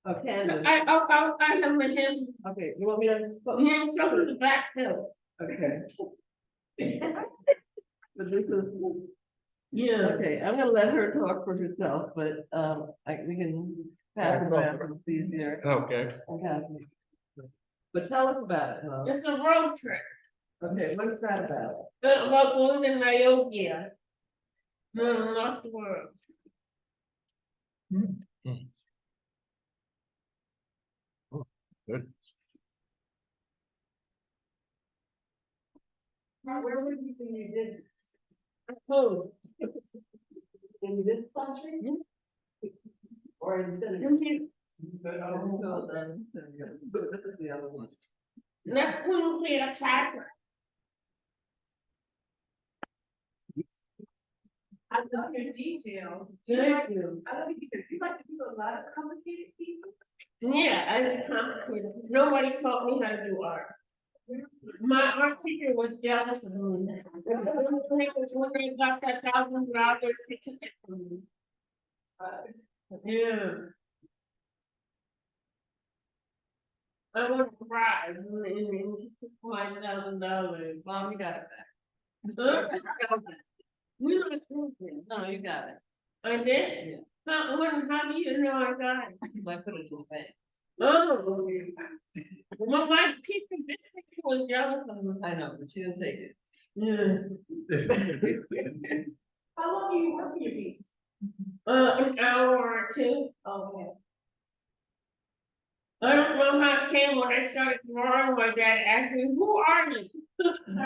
A canvas. I have my hands, Okay, you want me to? hands over the back hill. Okay. But this is, Yeah. okay, I'm gonna let her talk for herself, but, we can pass it back and see here. Okay. Okay. But tell us about it, huh? It's a road trip. Okay, what's that about? About going to Niogia. The lost world. Good. Where would you think you did this? Oh. In this country? Or in Senegal? So then, this is the other one. That's Queen Cleopatra. I love your detail. Thank you. I love your detail. You like to do a lot of complicated pieces? Yeah, I did complicated. Nobody taught me how to do art. My art teacher was jealous of me. When they got that $1,000 ticket from me. Yeah. I would cry and she took my $1,000. Mom, you got it back. Huh? You know, No, you got it. I did? Yeah. How do you know I got it? You might put it in the bank. Oh. Well, my teacher did think she was jealous of me. I know, but she didn't take it. Yeah. How long do you work on your pieces? An hour or two. Okay. I don't know how it came when I started drawing. My dad asked me, "Who are you?"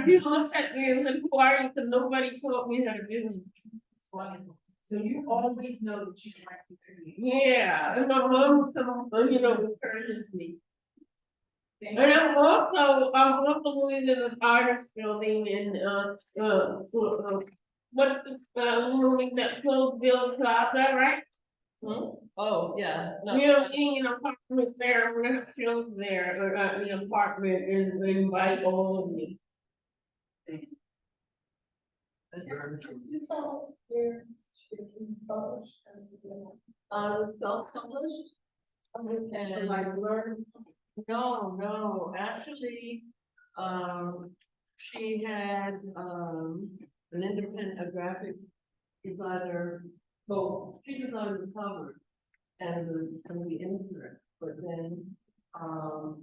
He looked at me and said, "Who are you?" Because nobody taught me how to do it. So you always know that you can contribute. Yeah, and my mom, you know, encourages me. And I'm also going to the artist building in what's the moving that closed Bill Plaza, right? Oh, yeah. No. You know, in an apartment there, we're gonna film there, or in an apartment and invite all of you. You tell us where It's published. Self-published? And like learn. No, actually, she had, an independent, a graphic designer, well, she designed the cover and the insert, but then,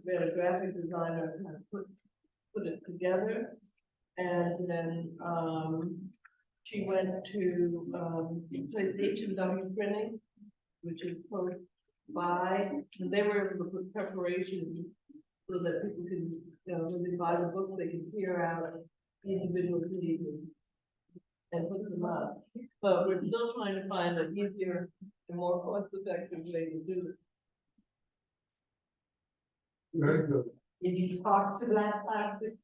we had a graphic designer kind of put it together. And then, she went to, place H&W Printing, which is close by, and they were able to put preparation so that people can, when they buy the book, they can clear out the individual pages and put them up. But we're still trying to find an easier and more cost-effective way to do it. Very good. Did you talk to Black Classic?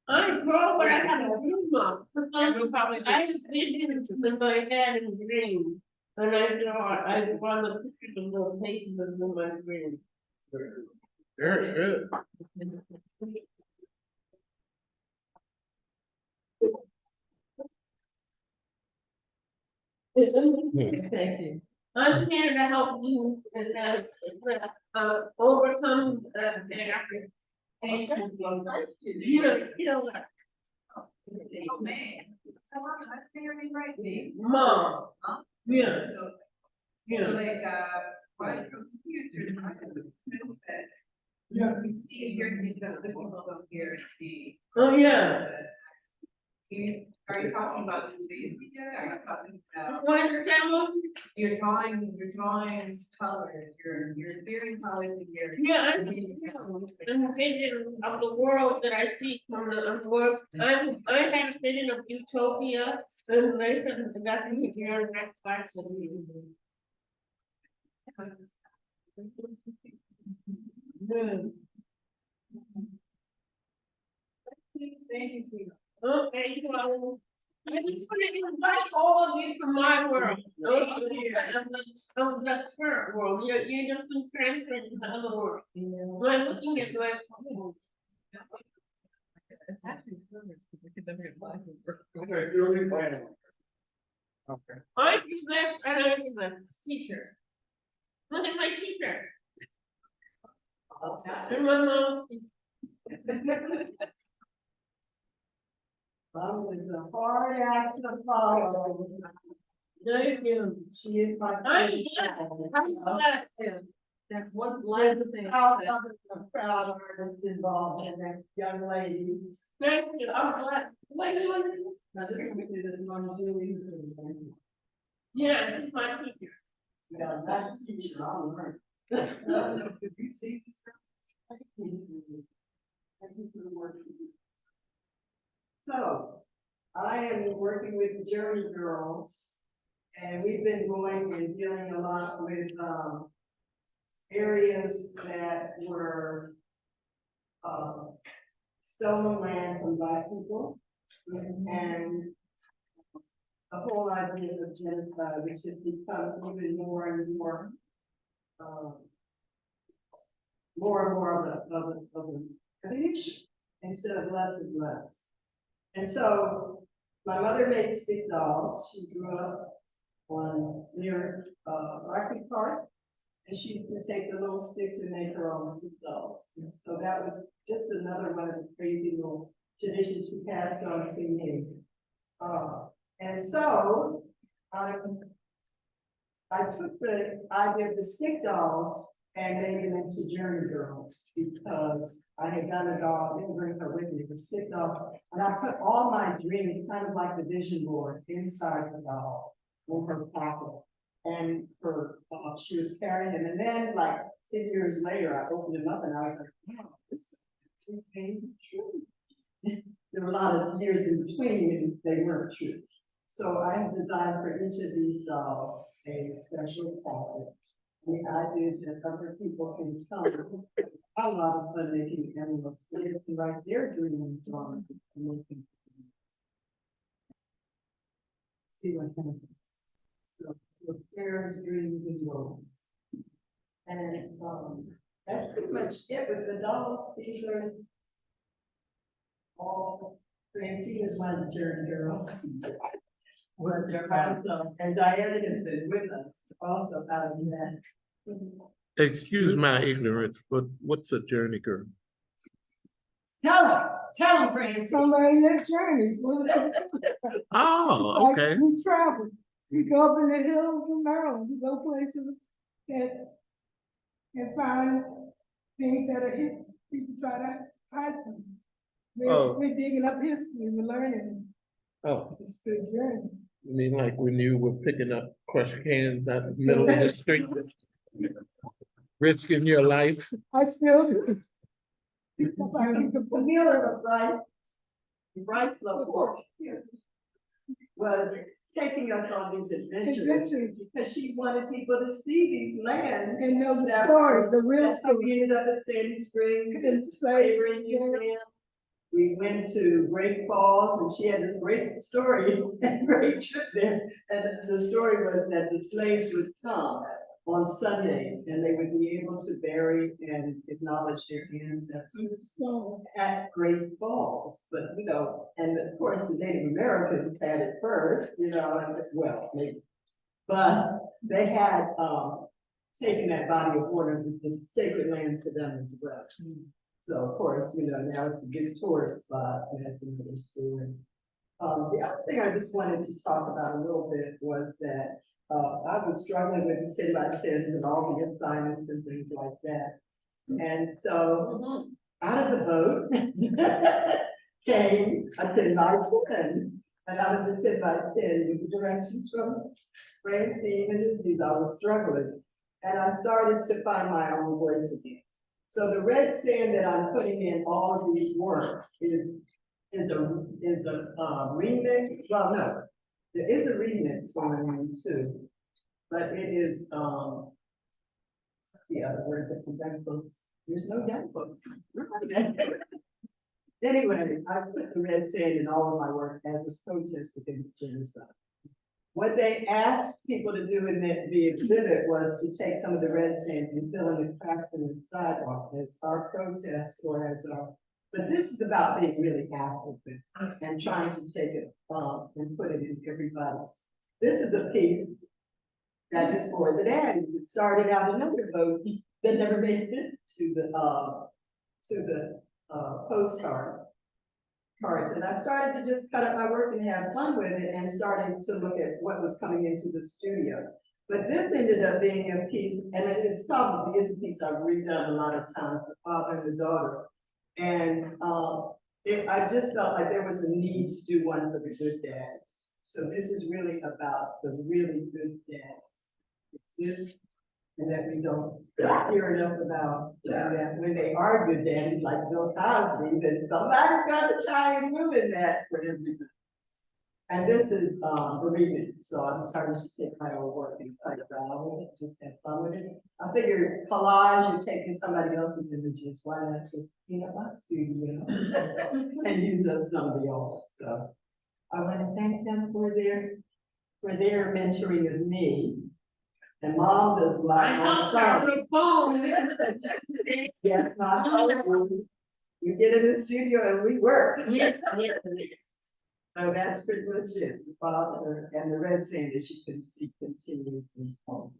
I grow what I have a dream of. I envisioned in my head in dreams. And I draw, I draw the pictures of those pages in my dreams. Very good. Thank you. I'm here to help you and overcome you know what? Oh, man. So am I saying it right, babe? Mom. Huh? Yeah. So Yeah. like, why computer? Yeah, you see, you're gonna go here and see. Oh, yeah. Are you talking about some days together? Are you talking about? What demo? You're drawing colors, you're clearing colors in your. Yeah, I'm vision of the world that I see from the world. I have a vision of utopia and they got to be here next class. Thank you, sweetheart. Okay, well, I just want to invite all of you from my world over here. Of the spirit world. You're just been transferred to the other world. I'm looking at my. It's actually perfect. We could never get by. Okay, you're in planning. Okay. I do this and I do this t-shirt. Look at my t-shirt. And my mom's t-shirt. Was a hard act to follow. Thank you. She is my. I'm blessed. That's one There's last a thing. proud artist involved in that young lady. Thank you. I'm blessed. What do you want to do? Now, this is what this one Julie. Yeah, it's my t-shirt. Yeah, that's teacher, I'll learn. Did you see this? Thank you for the work. So, I am working with the Journey Girls, and we've been going and dealing a lot with, areas that were, stolen land from Black people, and the whole idea of genocide, which has become even more and more, more and more of an issue, instead of less and less. And so, my mother made stick dolls. She grew up near Rocky Park, and she would take the little sticks and make her own stick dolls. And so that was just another one of the crazy little traditions she passed on to me. And so I took the idea of the stick dolls and made them into Journey Girls, because I had done a doll, I didn't bring her with me, but stick doll, and I put all my dreams, kind of like the vision board, inside the doll, in her pocket. And she was carrying them, and then like 10 years later, I opened them up and I was like, wow, this is true. There were a lot of years in between when they weren't true. So I have designed for each of these dolls a special pocket. The idea is that other people can come, a lot of fun making animals, they can write their dreams on it and they can see what happens. So, prayers, dreams, and goals. And that's pretty much it with the dolls. These are all, Francine is one of the Journey Girls. was there also, and Diana has been with us also out of that. Excuse my ignorance, but what's a journey girl? Tell him, Francis. Somebody that journeys, well, Oh, like okay. we travel, we go up in the hills of Maryland, we go places and find things that are hidden, people try to hide things. Oh. We're digging up history, we're learning, Oh, it's a good journey. I mean, like when you were picking up crushed cans out of the middle of the street, risking your life. I still do. Because I think the Camilla Bryce LaPorte was taking us on these adventures because she wanted people to see these lands. and know the story, the real That's how we story. ended up at Sandy Springs And and the Slavery Museum. We went to Great Falls and she had this great story and great trip there. And the story was that the slaves would come on Sundays and they would be able to bury and acknowledge their ancestors at Great Falls. But, you know, and of course the Native Americans had it first, you know, and well, maybe. But they had taken that body of water, it's a sacred land to them as well. So of course, you know, now it's a big tourist spot, and that's another story. The other thing I just wanted to talk about a little bit was that I was struggling with 10 by 10s and all the assignments and things like that. And so out of the boat came a 10 by 10. And out of the 10 by 10, with the directions from Francine and Aziz, I was struggling. And I started to find my own voice again. So the red sand that I'm putting in all of these works is a remix. Well, no, there is a remix going on too, but it is what's the other word that the young folks? There's no young folks. Anyway, I put the red sand in all of my work as a protest against genocide. What they asked people to do in the exhibit was to take some of the red sand and fill in the cracks in the sidewalk. It's our protest or as our, but this is about being really active and trying to take it and put it in everybody's. This is a piece that is for the daddies. It started out another vote that never made it to the postcard. Cards. And I started to just cut up my work and have fun with it and started to look at what was coming into the studio. But this ended up being a piece, and it's probably is a piece I've redone a lot of times, the father and the daughter. And I just felt like there was a need to do one for the good dads. So this is really about the really good dads exist and that we don't hear enough about, and that when they are good daddies like Bill Cosby, then somebody's got to try and ruin that for everything. And this is the remix, so I'm starting to take my own work and play around with it, just have fun with it. I figure collage, you're taking somebody else's images, why not just clean up my studio and use up somebody else? So I want to thank them for their mentoring of me. And Mom does my phone. Yes, my phone. You get in the studio and we work. Yes, yes. So that's pretty much it. The father and the red sand, as you can see, continues in home.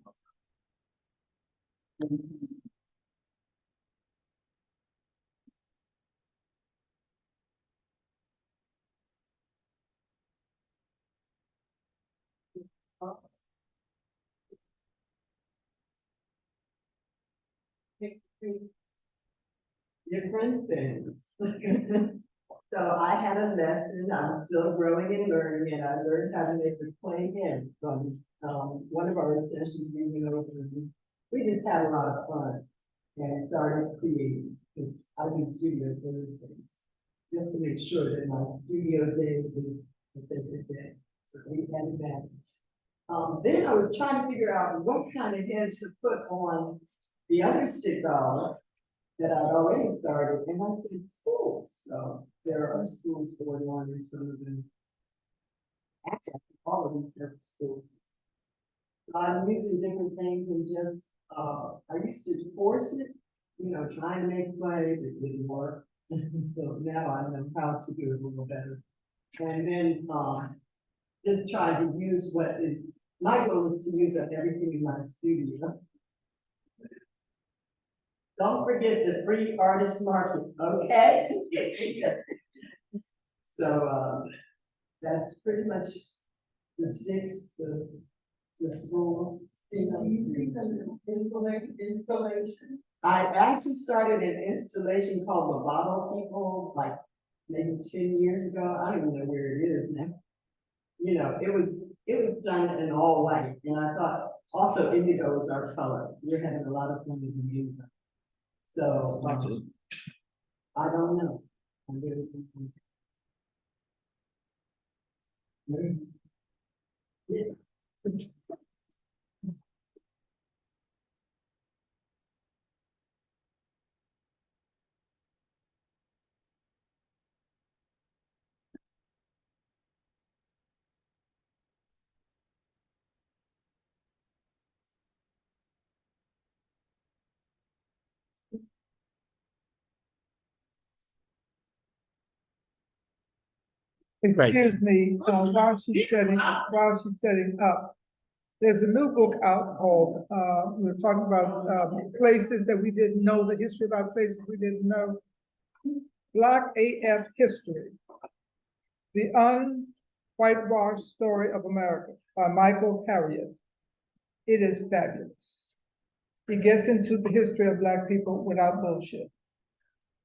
Different things. So I had a lesson, I'm still growing and learning, and I learned how to make a plain hand from one of our sessions we went over. We just had a lot of fun and started creating, because I do studio Thursdays, just to make sure that my studio day is every day. So we had that. Then I was trying to figure out what kind of heads to put on the other stick dollar that I'd already started, and I said schools. So there are schools going on in some of them. Actually, all of these different schools. So I'm using different things and just, I used to force it, you know, trying to make play, it didn't work. So now I know how to do it a little better. And then, just trying to use what is, my goal is to use up everything in my studio. Don't forget the free artist market, okay? So, that's pretty much the six, the schools. Do you see the installation? I actually started an installation called the Bottle People, like maybe 10 years ago. I don't even know where it is now. You know, it was done in all white, and I thought also indigo is our color. We're having a lot of fun with the indigo. So I don't know. I really don't know. Yeah. Excuse me, while she's setting up, there's a new book out called, we're talking about, places that we didn't know, the history about places we didn't know. Black AF History, The Unwhitewashed Story of America by Michael Harriot. It is fabulous. He gets into the history of Black people without bullshit.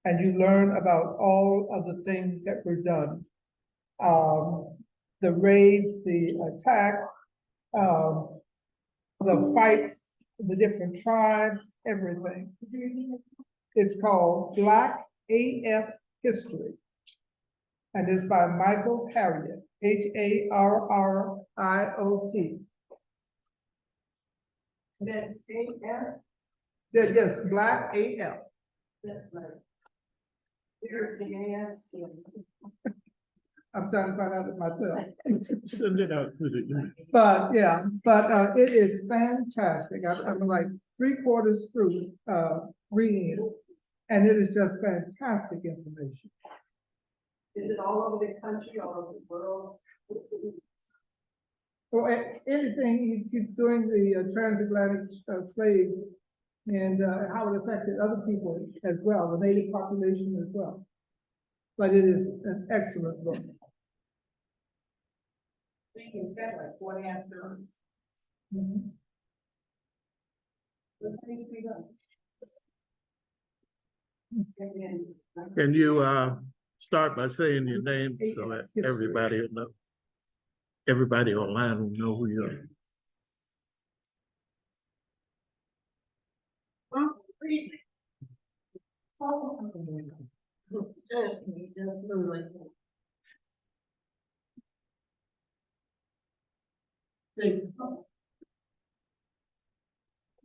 And you learn about all of the things that were done. The raids, the attacks, the fights, the different tribes, everything. It's called Black AF History. And it's by Michael Harriot, Harriot. That's AF. Yes, Black AF. That's right. There's the AF skin. I'm trying to find out it myself. Send it out to the. But yeah, it is fantastic. I'm like 3/4 through reading it. And it is just fantastic information. Is it all over the country, all over the world? Or anything, he's doing the transatlantic slave and how it affected other people as well, the native population as well. But it is an excellent book. I think it's got like 40 episodes. Mhm. This needs to be done. Can you start by saying your name so that everybody will know? Everybody online will know who you are.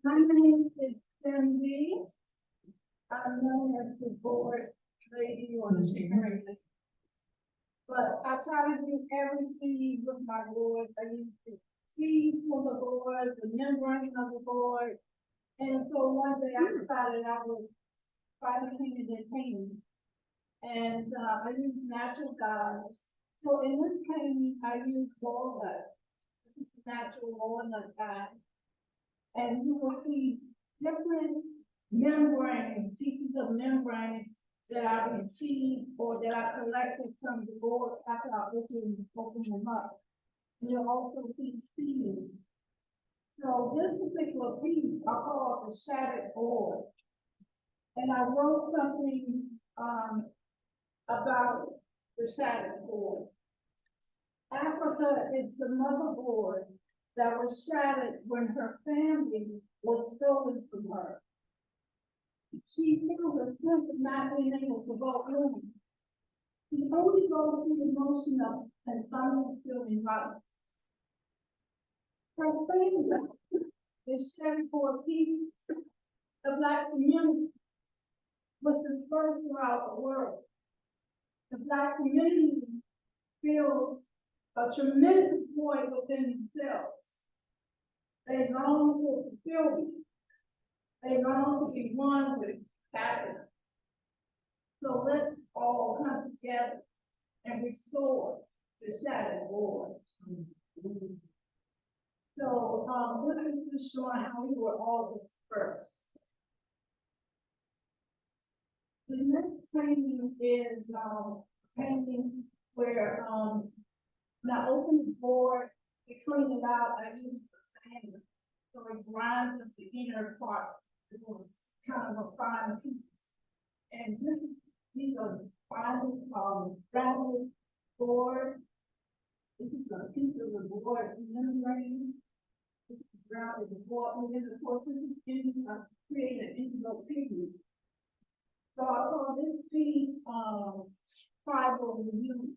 My name is Cindy. I'm known as the board lady or the sharing. But I try to do everything with my board. I use the seeds from the board, the membrane of the board. And so one day I decided I would try to paint it in painting. And I use natural dyes. So in this painting, I use walnut. This is natural walnut dye. And you will see different membranes, pieces of membranes that I received or that I collected from the board after I opened them up. And you'll also see seeds. So this particular piece I call the shattered board. And I wrote something about the shattered board. Africa is the motherboard that was shattered when her family was stolen from her. She feels a sense of not being able to go home. She only goes through the motion of and finally feeling right. Her family is shattered for pieces. The Black community was dispersed throughout the world. The Black community feels a tremendous void within themselves. They long for fulfillment. They long to be one with happiness. So let's all come together and restore the shadow board. So, this is just showing how we were all dispersed. The next painting is, painting where, now open the board, we clean it out, I use the sand. So it grinds up the inner parts, it was kind of a fine piece. And this is, these are fine, rounded board. This is a piece of the board membrane. This is rounded the board, and then of course this is in, created indigo pigment. So I call this piece, tribal reunion.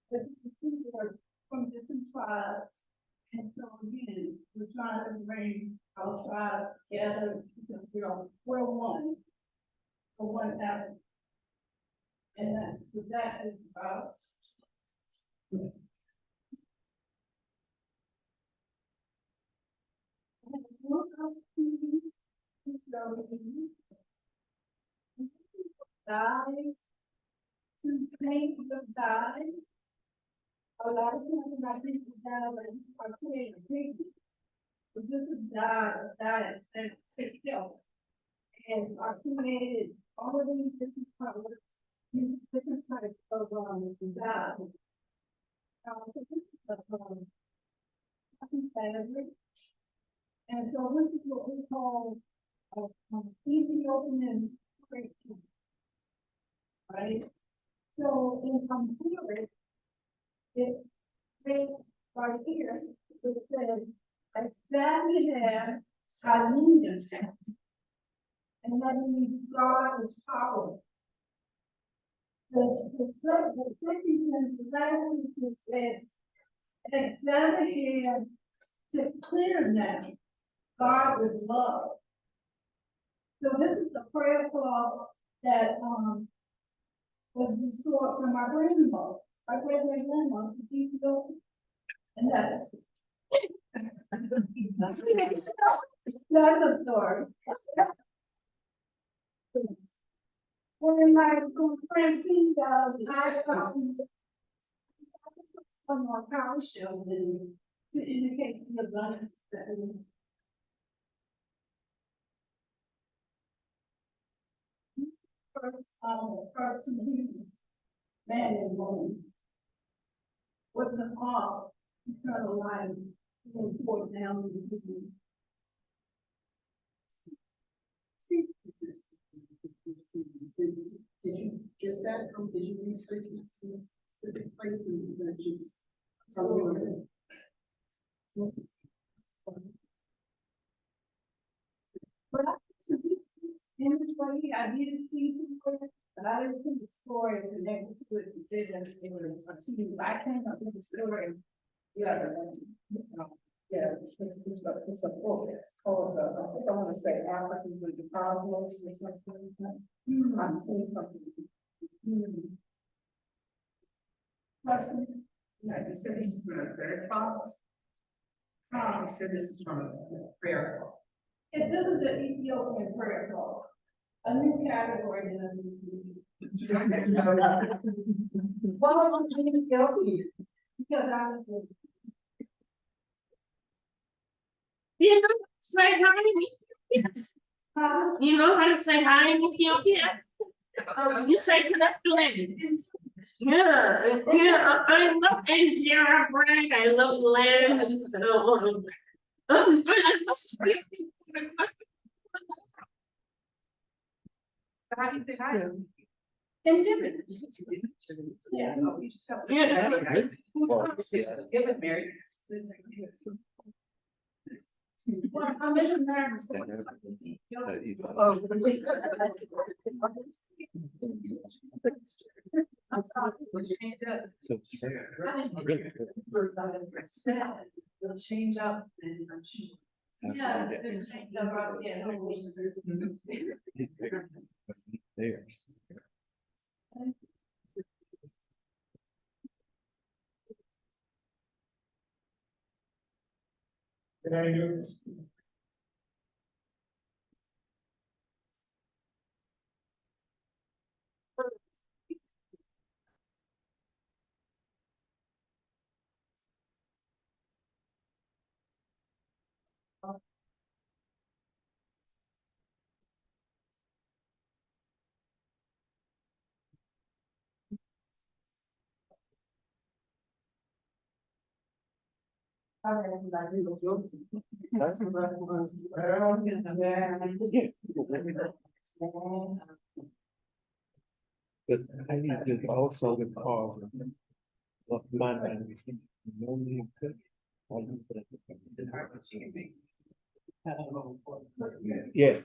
But these are from different tribes. And so again, we're trying to bring our tribes together because we're one. For one avenue. And that's what that is about. Dyes, to paint the dyes. A lot of times when I think of dyes, I create a pigment. But this is dye itself. And I created all of these different colors, these different types of dye. So this is the fabric. And so this is what we call Ethiopian crepe. Right? So in here, it's right here, it says, Examine Hallelujah. And that means God is power. The second sentence, the last sentence says, examine him to clear them. God is love. So this is the prayer cloth that was restored from my grandmother. My great-grandmother, and that's that's a story. When my Francine does, I some more power shells in to indicate the abundance that we. First two humans, man and woman. With the all eternal life being poured down into the. See, did you get that from, did you research it in a specific place, and is that just? But this image right here, I did see somewhere, but I didn't see the story connected to it, to say that it was a team, I came up with the story. Yeah, yeah, it's a book, it's called, I think I wanna say Africans with the Cosmos or something like that. I've seen something. Question? No, you said this is from a prayer class? You said this is from a prayer class. If this is the Ethiopian prayer call, a new category in this meeting. Why am I in Ethiopian? Because I was. You know, say hi in Ethiopia. You know how to say hi in Ethiopia? You say to that land. Yeah, yeah, I love Injera bread, I love lamb and How do you say hi? Indifferent. Yeah, no, you just have to. Yeah. Give it, Mary. Well, I'm in America. Oh. I'm sorry. We'll change that. It'll change up, and I'm sure. Yeah, it's changed up, yeah. There. But I need to also the cause of my language. No need to- I use that. Yes.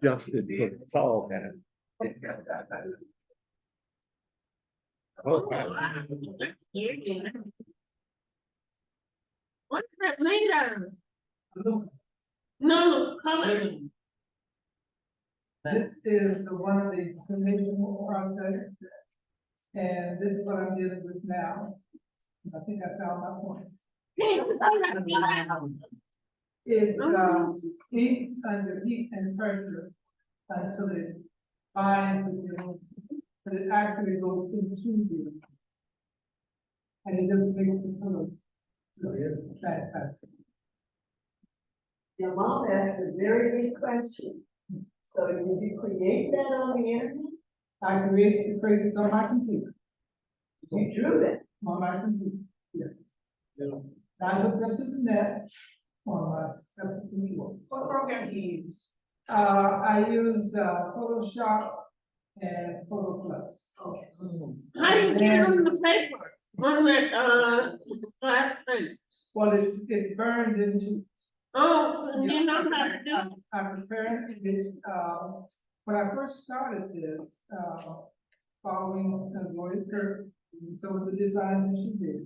Justin for the tall guy. Oh, wow. What's that made out of? No, color. This is the one of the conditional process. And this is what I'm dealing with now. I think I found my point. It's, heat under heat and pressure until it binds with your, but it actually goes into you. And it doesn't make the colors. Fantastic. Your mom asked a very good question. So did you create that on the internet? I created the phrases on my computer, You drew that. on my computer, yes. I looked up to the net on my separate computer. What program do you use? I use, Photoshop and Photo Plus. Okay. How do you get it on the paper? On that, last thing? Well, it's burned into, Oh, you know how to do it? I'm preparing this, when I first started this, following Gloria Kirk, some of the designs that she did.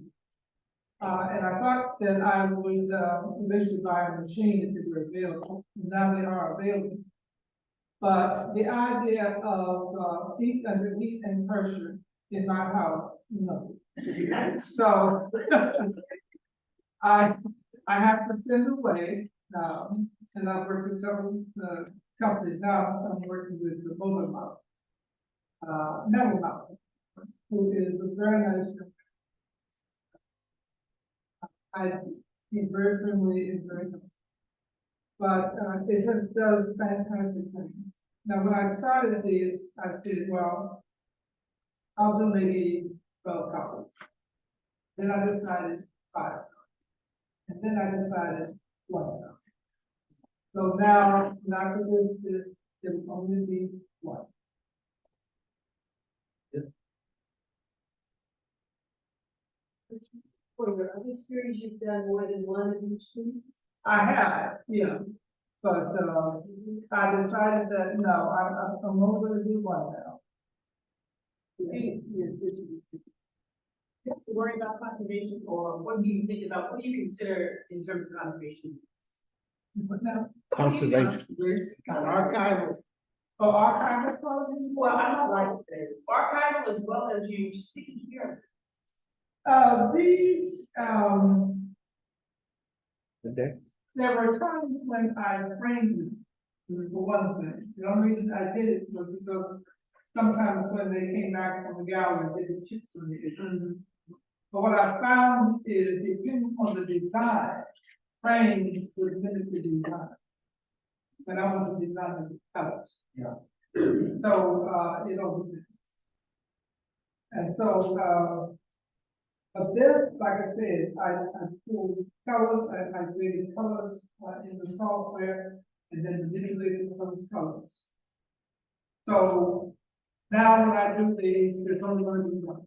And I thought that I was, eventually buy a machine if they were available, now they are available. But the idea of, heat under heat and pressure in my house, no. So, I have to send away, and I've worked with several, companies now, I'm working with the Bowler Mouth. Metal Mouth, who is a very nice. He's very friendly and very nice. But, it just does fantastic things. Now, when I started this, I said, well, I'll do maybe 12 copies. Then I decided 5. And then I decided 1 copy. So now, not to produce this, there will only be 1. For your other series, you've done more than one of each piece? I have, yeah, but, I decided that, no, I'm only gonna do 1 now. You have to worry about conservation, or what do you think about, what do you consider in terms of conservation? But now, Conservation. archival. Oh, archival program? Well, I also like to say archival as well as you just speaking here. These, Okay. there were times when I framed them, for one thing. The only reason I did it was because sometimes when they came back from the gallery, they did chips on it. But what I found is, depending on the design, frames would limit the design. But I was designing the colors. Yeah. So, it all depends. And so, but this, like I said, I pulled colors, I created colors, in the software, and then manipulated those colors. So, now when I do these, there's only going to be 1.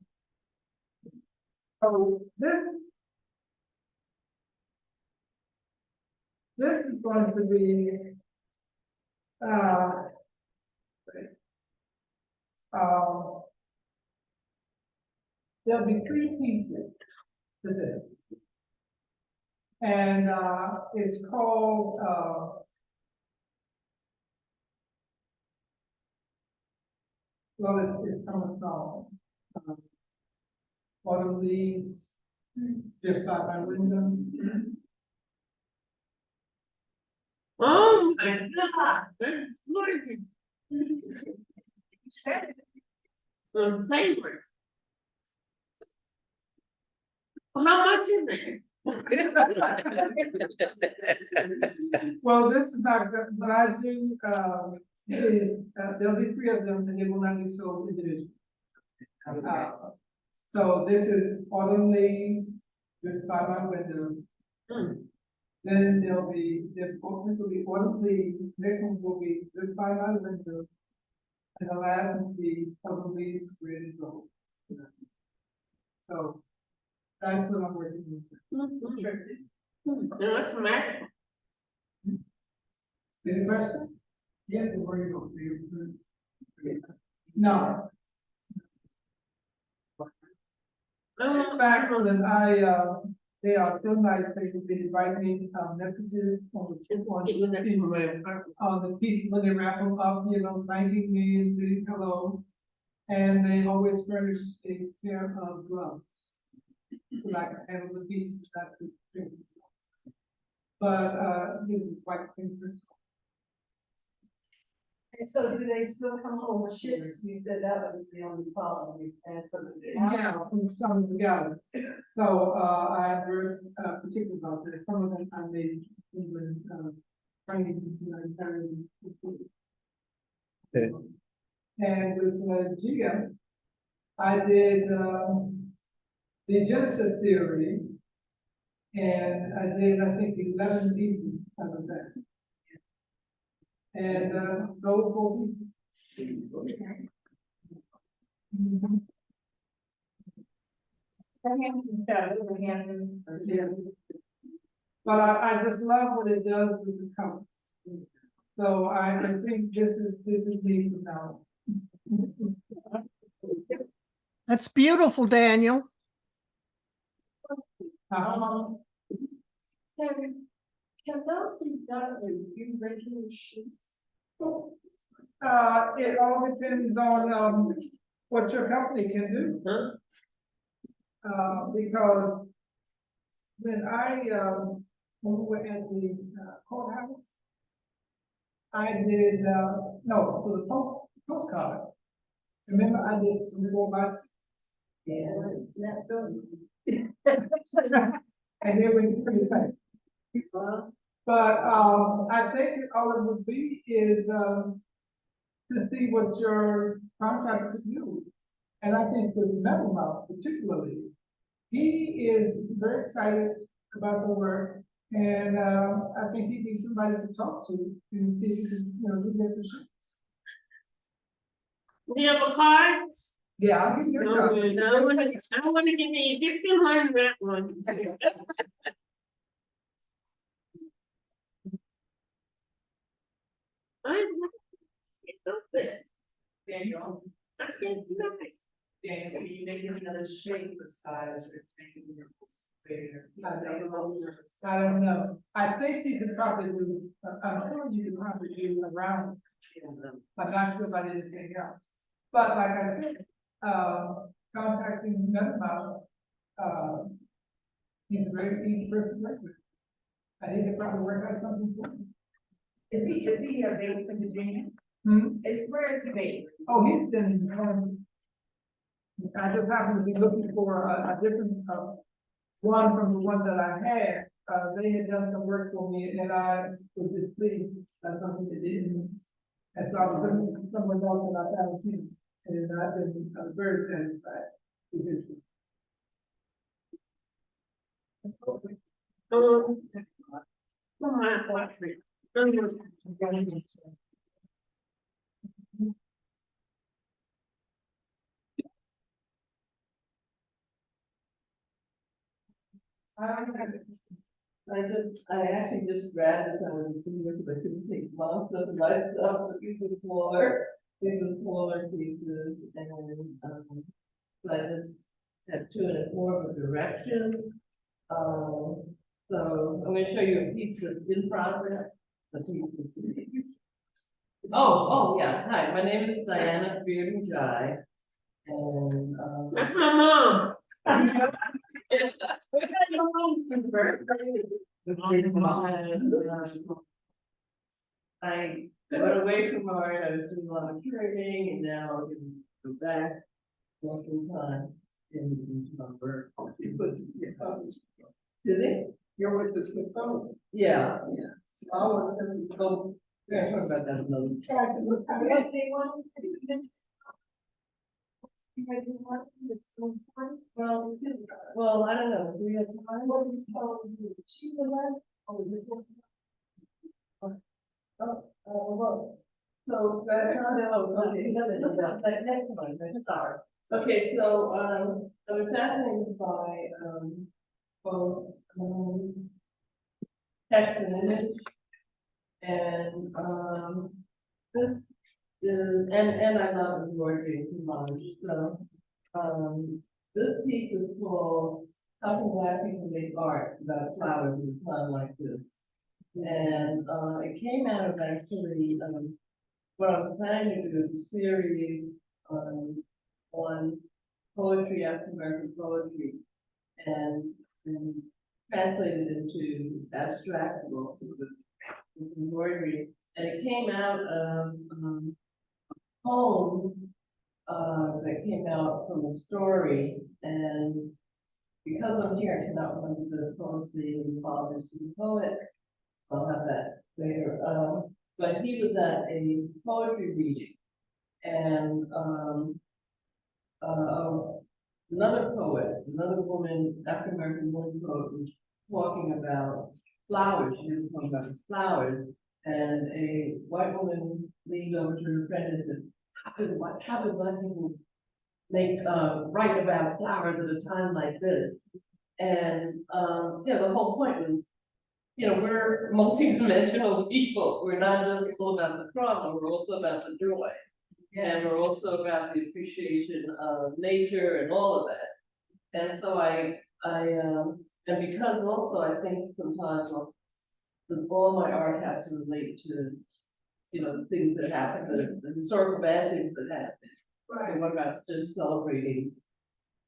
So, this is going to be, there'll be 3 pieces to this. And, it's called, well, it's from a song. Autumn leaves, just by my window. Oh, my God, that's gorgeous. Favorite. How much is it? Well, this is not, but I do, There'll be three of them, and they will not be sold individually. So this is autumn leaves with 5 window. Then there'll be, this will be autumn leaves, next one will be with 5 window. And the last one will be autumn leaves, red and gold. So that's what I'm working with. That's magic. Any questions? Yes, where you go? No. In fact, when they are so nice, they will be writing, messages on the piece, when they wrap them up, thanking me and saying hello. And they always furnish a pair of gloves. So I can handle the pieces that we bring. But, it's white fingers. And so do they still come home with shit? You said that was the only problem. Yeah, from some of the galleries. So, I'm very, particular about that. Some of them I made even, training, Okay. and with, Gia, I did, the Genesis theory. And I did, I think, 11 pieces out of that. And, sold 4 pieces. But I just love what it does with the colors. So I think this is me now. That's beautiful, Daniel. Can those be done in few regular sheets? It all depends on, what your company can do. Because when when we were at the courthouse, I did, no, for the postcards. Remember, I did some more by. Yeah, snap those. And they were pretty fast. But, I think all it would be is, to see what your contractors do. And I think with Metal Mouth particularly, he is very excited about the work. And, I think he needs somebody to talk to and see if he can, do different shit. Do you have a card? Yeah, I'll give you a No, copy. no, I want to give you, give you mine that one. Daniel, I can't do it. Daniel, can you make another shape the skies or it's making your square? I don't know. I think you could probably do, I'm sure you could probably do around, I'm not sure about anything else. But like I said, contacting Metal, he's a very easy person to work with. I think he could probably work out something for him. Is he based in Virginia? Where is he based? Oh, he's been, I just happen to be looking for a different, one from the one that I had. They had done some work for me and I was displeased by something they didn't. And so I was looking for someone else that I found too. And I've been very satisfied with this. I actually just grabbed it, I was thinking, but I couldn't take most of my stuff, but use the floor, use the floor pieces, and, so I just have 2 and 4 of a direction. So I'm gonna show you a piece that's in progress. Oh, yeah, hi, my name is Diana Beard and Jai, and, That's my mom. I went away from art, I was doing a lot of curating, and now I'm gonna go back one full time into my work. You put the Smithsonian. Did it? You're with the Smithsonian? Yeah. I want them to go We're gonna talk about that another. Try to look at it. What they want to do. You might be wanting it sometime. Well, I don't know, do we have time? What do you call it? She was like, oh, you want- Well, so, okay, no, next one, I'm sorry. Okay, so, I was fascinated by, both, text and image. And, this is, and I love embroidery and collage, so, this piece is called How Can Black People Make Art About Flowers in a Time Like This? And, it came out of actually, what I was planning to do is a series, on poetry, African American poetry, and translated into abstract and also with embroidery. And it came out of, a poem, that came out from a story, and because I'm here, I cannot remember the poet's name and father's the poet. I'll have that later. But he was at a poetry reading, and another poet, another woman, African American woman poet, was talking about flowers. She was talking about flowers, and a white woman leaned over to her friend and said, how could black people make write about flowers at a time like this? And the whole point was, we're multidimensional people. We're not just all about the problem, we're also about the joy. And we're also about the appreciation of nature and all of that. And so and because also I think sometimes, does all my art have to relate to, the things that happen, the historical bad things that happen? Right. And what about just celebrating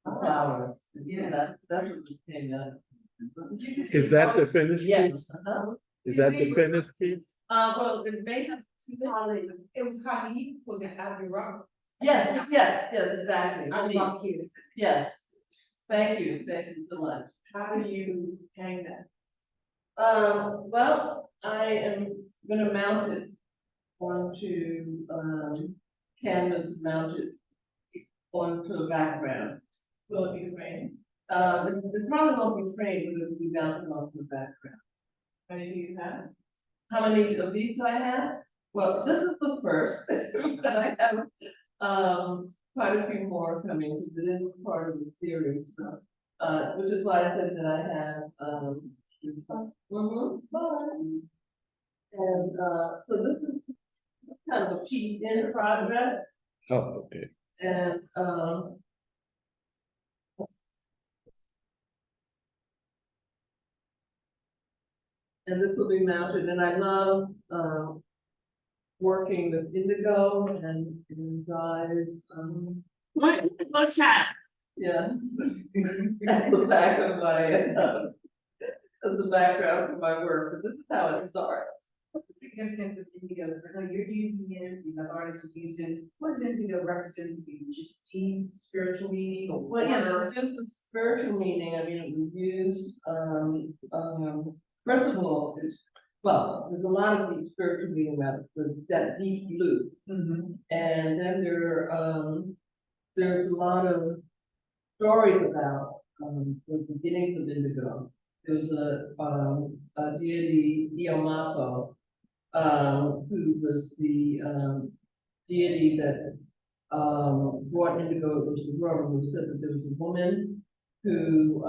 flowers? Yeah, that's what just came out. Is that the finished Yes. piece? Is that the finished piece? Well, it may have. It was honey, was it out of rock? Yes, exactly. Out of rock cubes. Yes, thank you so much. How do you hang that? Well, I am gonna mount it onto, canvas, mounted onto a background. Will it be framed? It probably won't be framed, but it'll be mounted onto the background. How many do you have? How many of these do I have? Well, this is the first, but I have, quite a few more coming, because it is part of the series, so, which is why I said that I have, and, so this is kind of a piece in progress, Oh, okay. and, this will be mounted, and I love, working with indigo and dyes, What's that? yes. That's the back of my, as the background for my work, but this is how it starts. What's the significance of indigo? I know you're using it, you have artists who've used it. What does indigo represent to you? Just deep spiritual meaning or Well, yeah, words? there's a spiritual meaning. I mean, it was used, first of all, there's a lot of deep spiritual meaning about that deep blue. Mm-hmm. And then there's a lot of stories about, the beginnings of indigo. There was a deity, Iomapo, who was the, deity that, brought indigo into the world, who said that there was a woman who,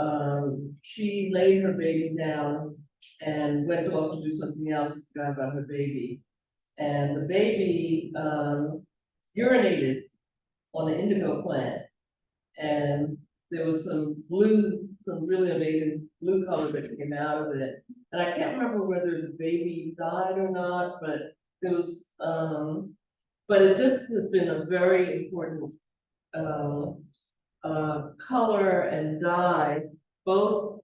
she laid her baby down and went off to do something else, forgot about her baby. And the baby, urinated on the indigo plant. And there was some really amazing blue color that came out of it. And I can't remember whether the baby died or not, but it was, but it just has been a very important, color and dye, both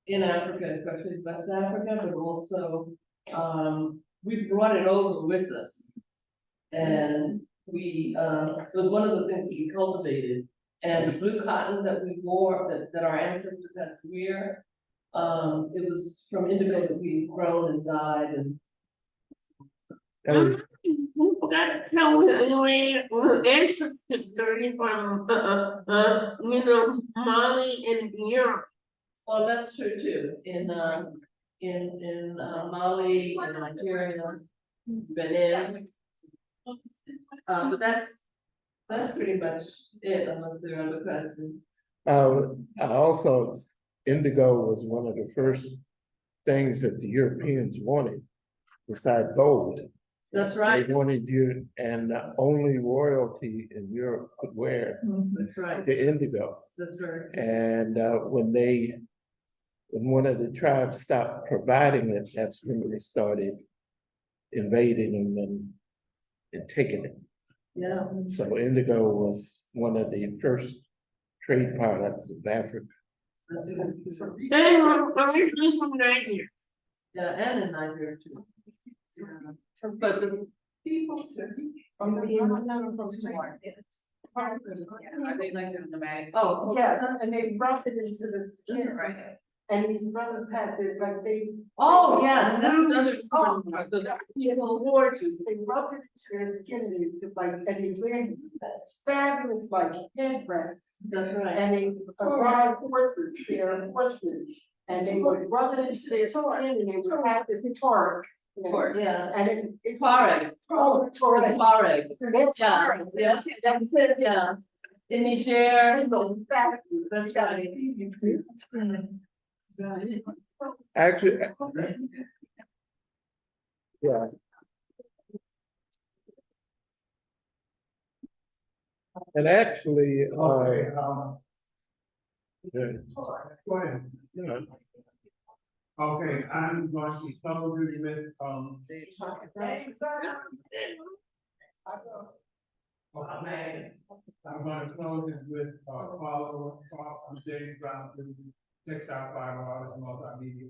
in Africa, especially West Africa, but also, we brought it over with us. And we, it was one of the things that we cultivated. And the blue cotton that we wore, that our ancestors had to wear, it was from indigo that we'd grown and dyed, and That was, We forgot to tell we we're ancestry from, Mali and Europe. Well, that's true too, in Mali, and Nigeria, Benin. But that's pretty much it, unless there are other questions. I also, indigo was one of the first things that the Europeans wanted, besides gold. That's right, They wanted you, and only royalty in Europe could wear that's right, the indigo. that's right. And when one of the tribes stopped providing it, that's when they started invading them and taking it. Yeah. So indigo was one of the first trade products of Africa. They were originally from Nigeria. Yeah, and in Nigeria too. But the people from Somalia. Are they like the nomadic? Oh, yeah, and they rub it into the skin, Right. and these brothers had the, like, they. Oh, yes, that's another. Oh, It's gorgeous, they rubbed it into their skin and it took like, and they wear these fabulous like headbands. That's right. And they ride horses, they're horsemen, and they would rub it into their skin and they would have this torque. Yeah. And it's. Fareg. Oh, torque. Fareg. Yeah, that's it, yeah. In Niger, that's right. Actually, yeah. And actually, Okay, yeah, go ahead. yeah. Okay, I'm going to close it with, I'm gonna close it with, follow from James Brown to Textile Fiber Artists Multimedia.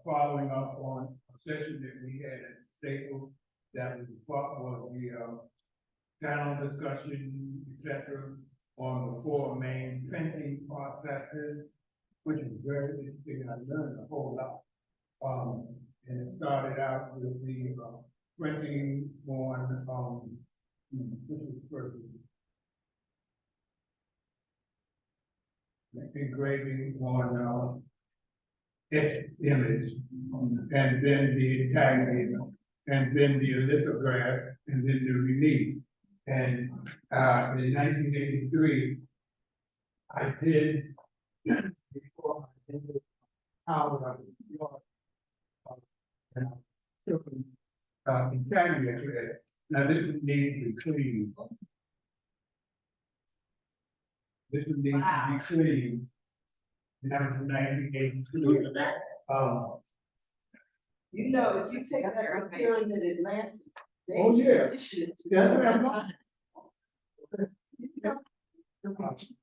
Following up on a session that we had at Staples, that was the panel discussion, etc. on the 4 main printing processes, which is very interesting. I learned a whole lot. And it started out with the printing on which was first? Engraving on etched image, and then the tagging, and then the lithograph, and then the relief. And in 1983, I did before I did out of New York, and I took in Canada. Now this would need to be cleaned. This would need to be cleaned. And that was in 1982. You know, if you take that to Pyramid in Atlanta. they Oh, yeah. dish it to That's what them. I'm talking.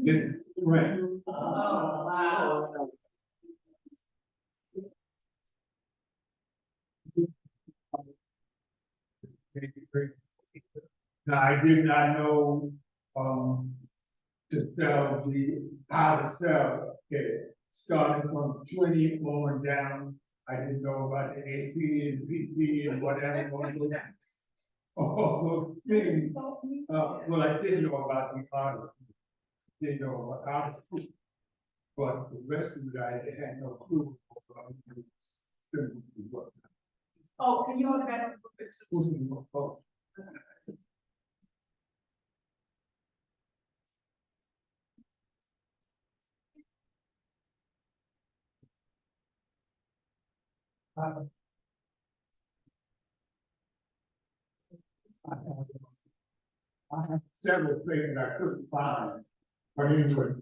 Yeah, right. Oh, wow. Now, I did not know, to sell how to sell it, starting from 20 on down. I didn't know about the AP and PP and whatever, all those things. Well, I did know about the artist, didn't know about artist, but the rest of it, I had no clue. Oh, can you hold that? I have several things I couldn't find, but anyway,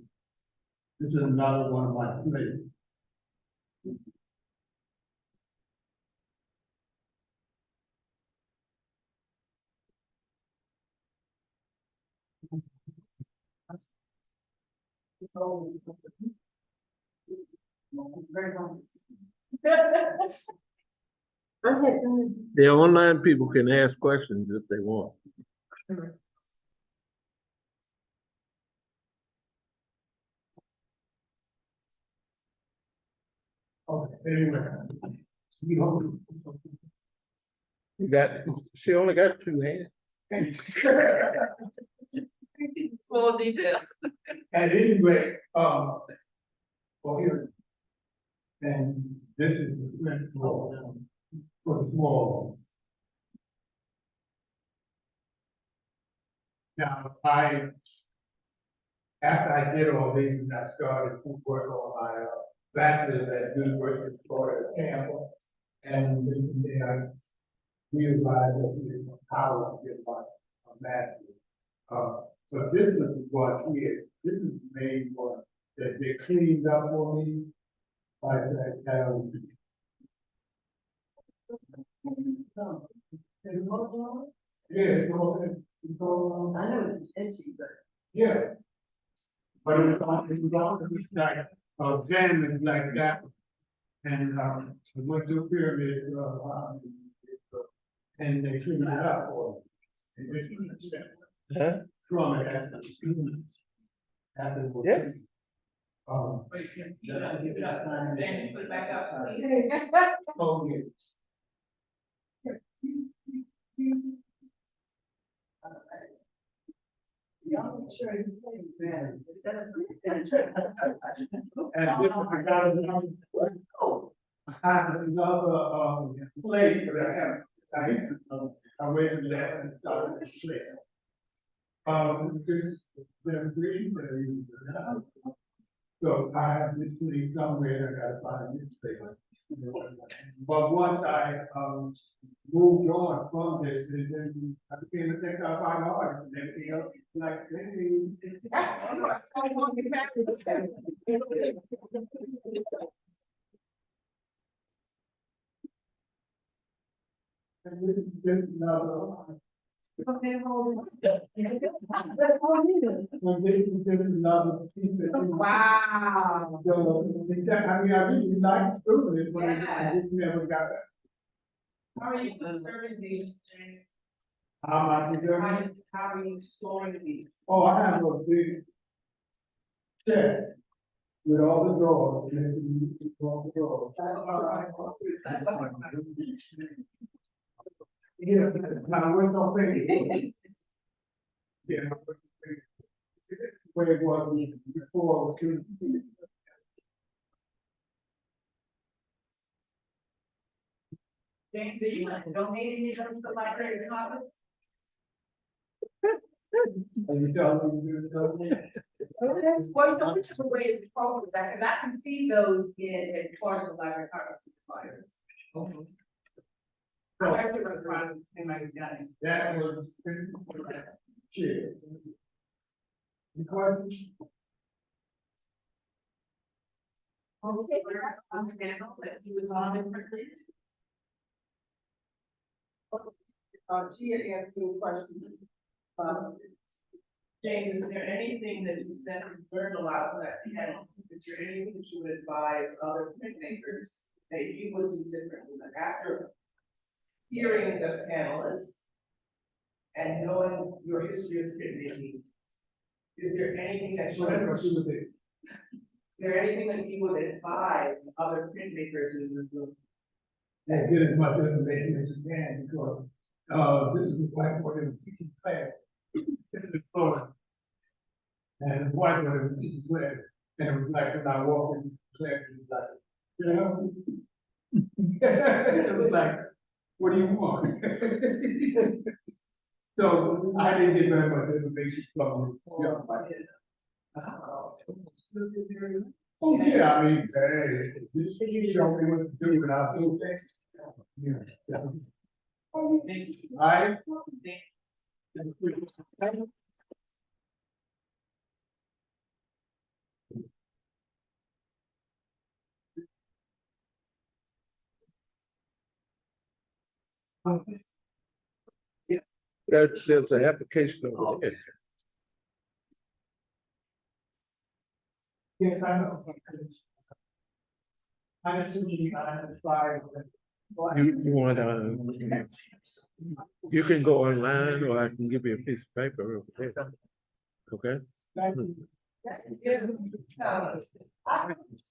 this is another one of my plays. The online people can ask questions if they want. Okay, anyway. We hope. You got, she only got two hands. Full detail. At any rate, well, here. And this is the rent for the small. Now, after I did all these, and I started to work on my bachelor's at University of Florida, Tampa. And then I realized that the power to get my master's. But this is the one here, this is the main one that they cleaned up for me. Like that, yeah, it's all, I know it's itchy, but. yeah. But it was all like, examined like that. And, I went to a pyramid, and they cleaned it up for me. Huh? From it as a student. Yeah. You gotta give it up, then you put it back up. Oh, yeah. Y'all sure you play, man. And this, I got another, I have another, plate that I went to that and started to slip. This is the green, so I have this plate somewhere, I gotta find this thing. But once I, moved on from this, and then I became a textile fine artist, and everything else, like, and this is another. Okay, hold on. And this is just another piece of. Wow. So, I mean, I really like doing it, but I Yes. just never got that. How are you conserving these things? How much is there? How are you storing these? Oh, I have a big chest with all the drawers, and it's all the drawers. Yeah, now we're gonna pay. Yeah. Where it was before. James, are you not donating any of those to the library of Congress? Are you telling me you're Well, you know, whichever way is appropriate, because I can see those in part of the library of Congress flyers. I'm actually running around, they might have done it. That was. Cheers. The questions? Okay, whereas on the panel that he was on differently. She had asked me a question. James, is there anything that you said you learned a lot from that panel? Is there anything that you would advise other printmakers that you would do differently? Like after hearing the panelists and knowing your history of printmaking, is there anything that you would, there anything that you would advise other printmakers in the room? And get as much information as you can, because, this is like what it was teaching class. This is Florida. And one what it was teaching class, and it was like, when I walked in class, it was like, you know? It was like, what do you want? So I didn't get very much information from it. Oh, yeah, I mean, this is show me what to do without doing things. Yeah. I. There's an application over there. Yes, I know. I just, I You want, you can go online, or I can give you a piece of paper over there. Okay? Thank you.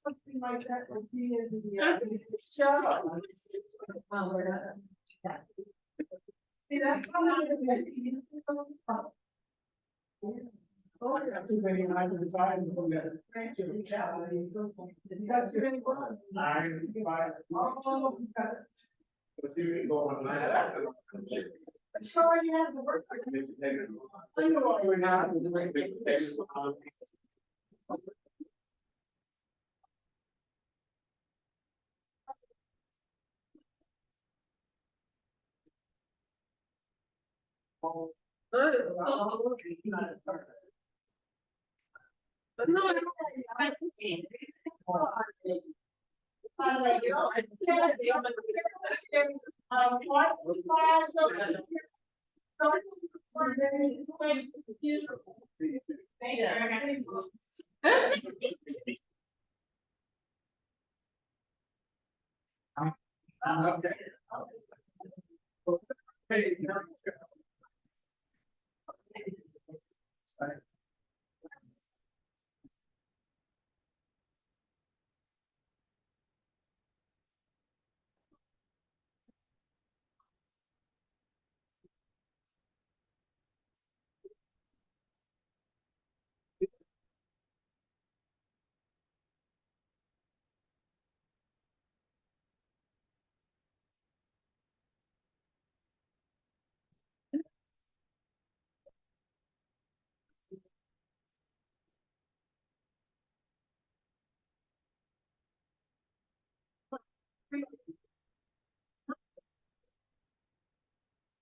Something like that would be in the. Show. See, that's how I. Too many items I didn't do that. That's really fun. But you can go online. Sure, you have the work.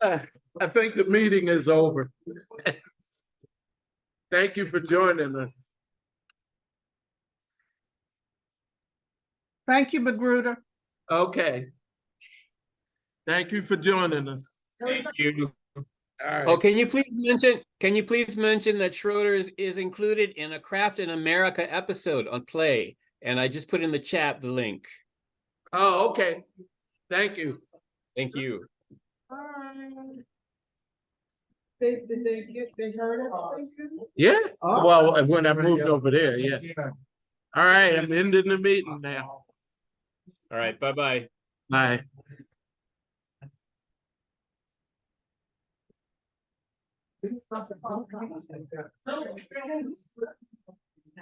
Hey, I think the meeting is over. Thank you for joining us. Thank you, Magruder. Okay. Thank you for joining us. Thank you. All Oh, right. can you please mention that Schroeder's is included in a Craft in America episode on Play? And I just put in the chat the link. Oh, okay. Thank you. Thank you. They heard it? Yeah. Well, when I moved over there, yeah. All right, I'm ending the meeting now. All right, bye-bye. Bye.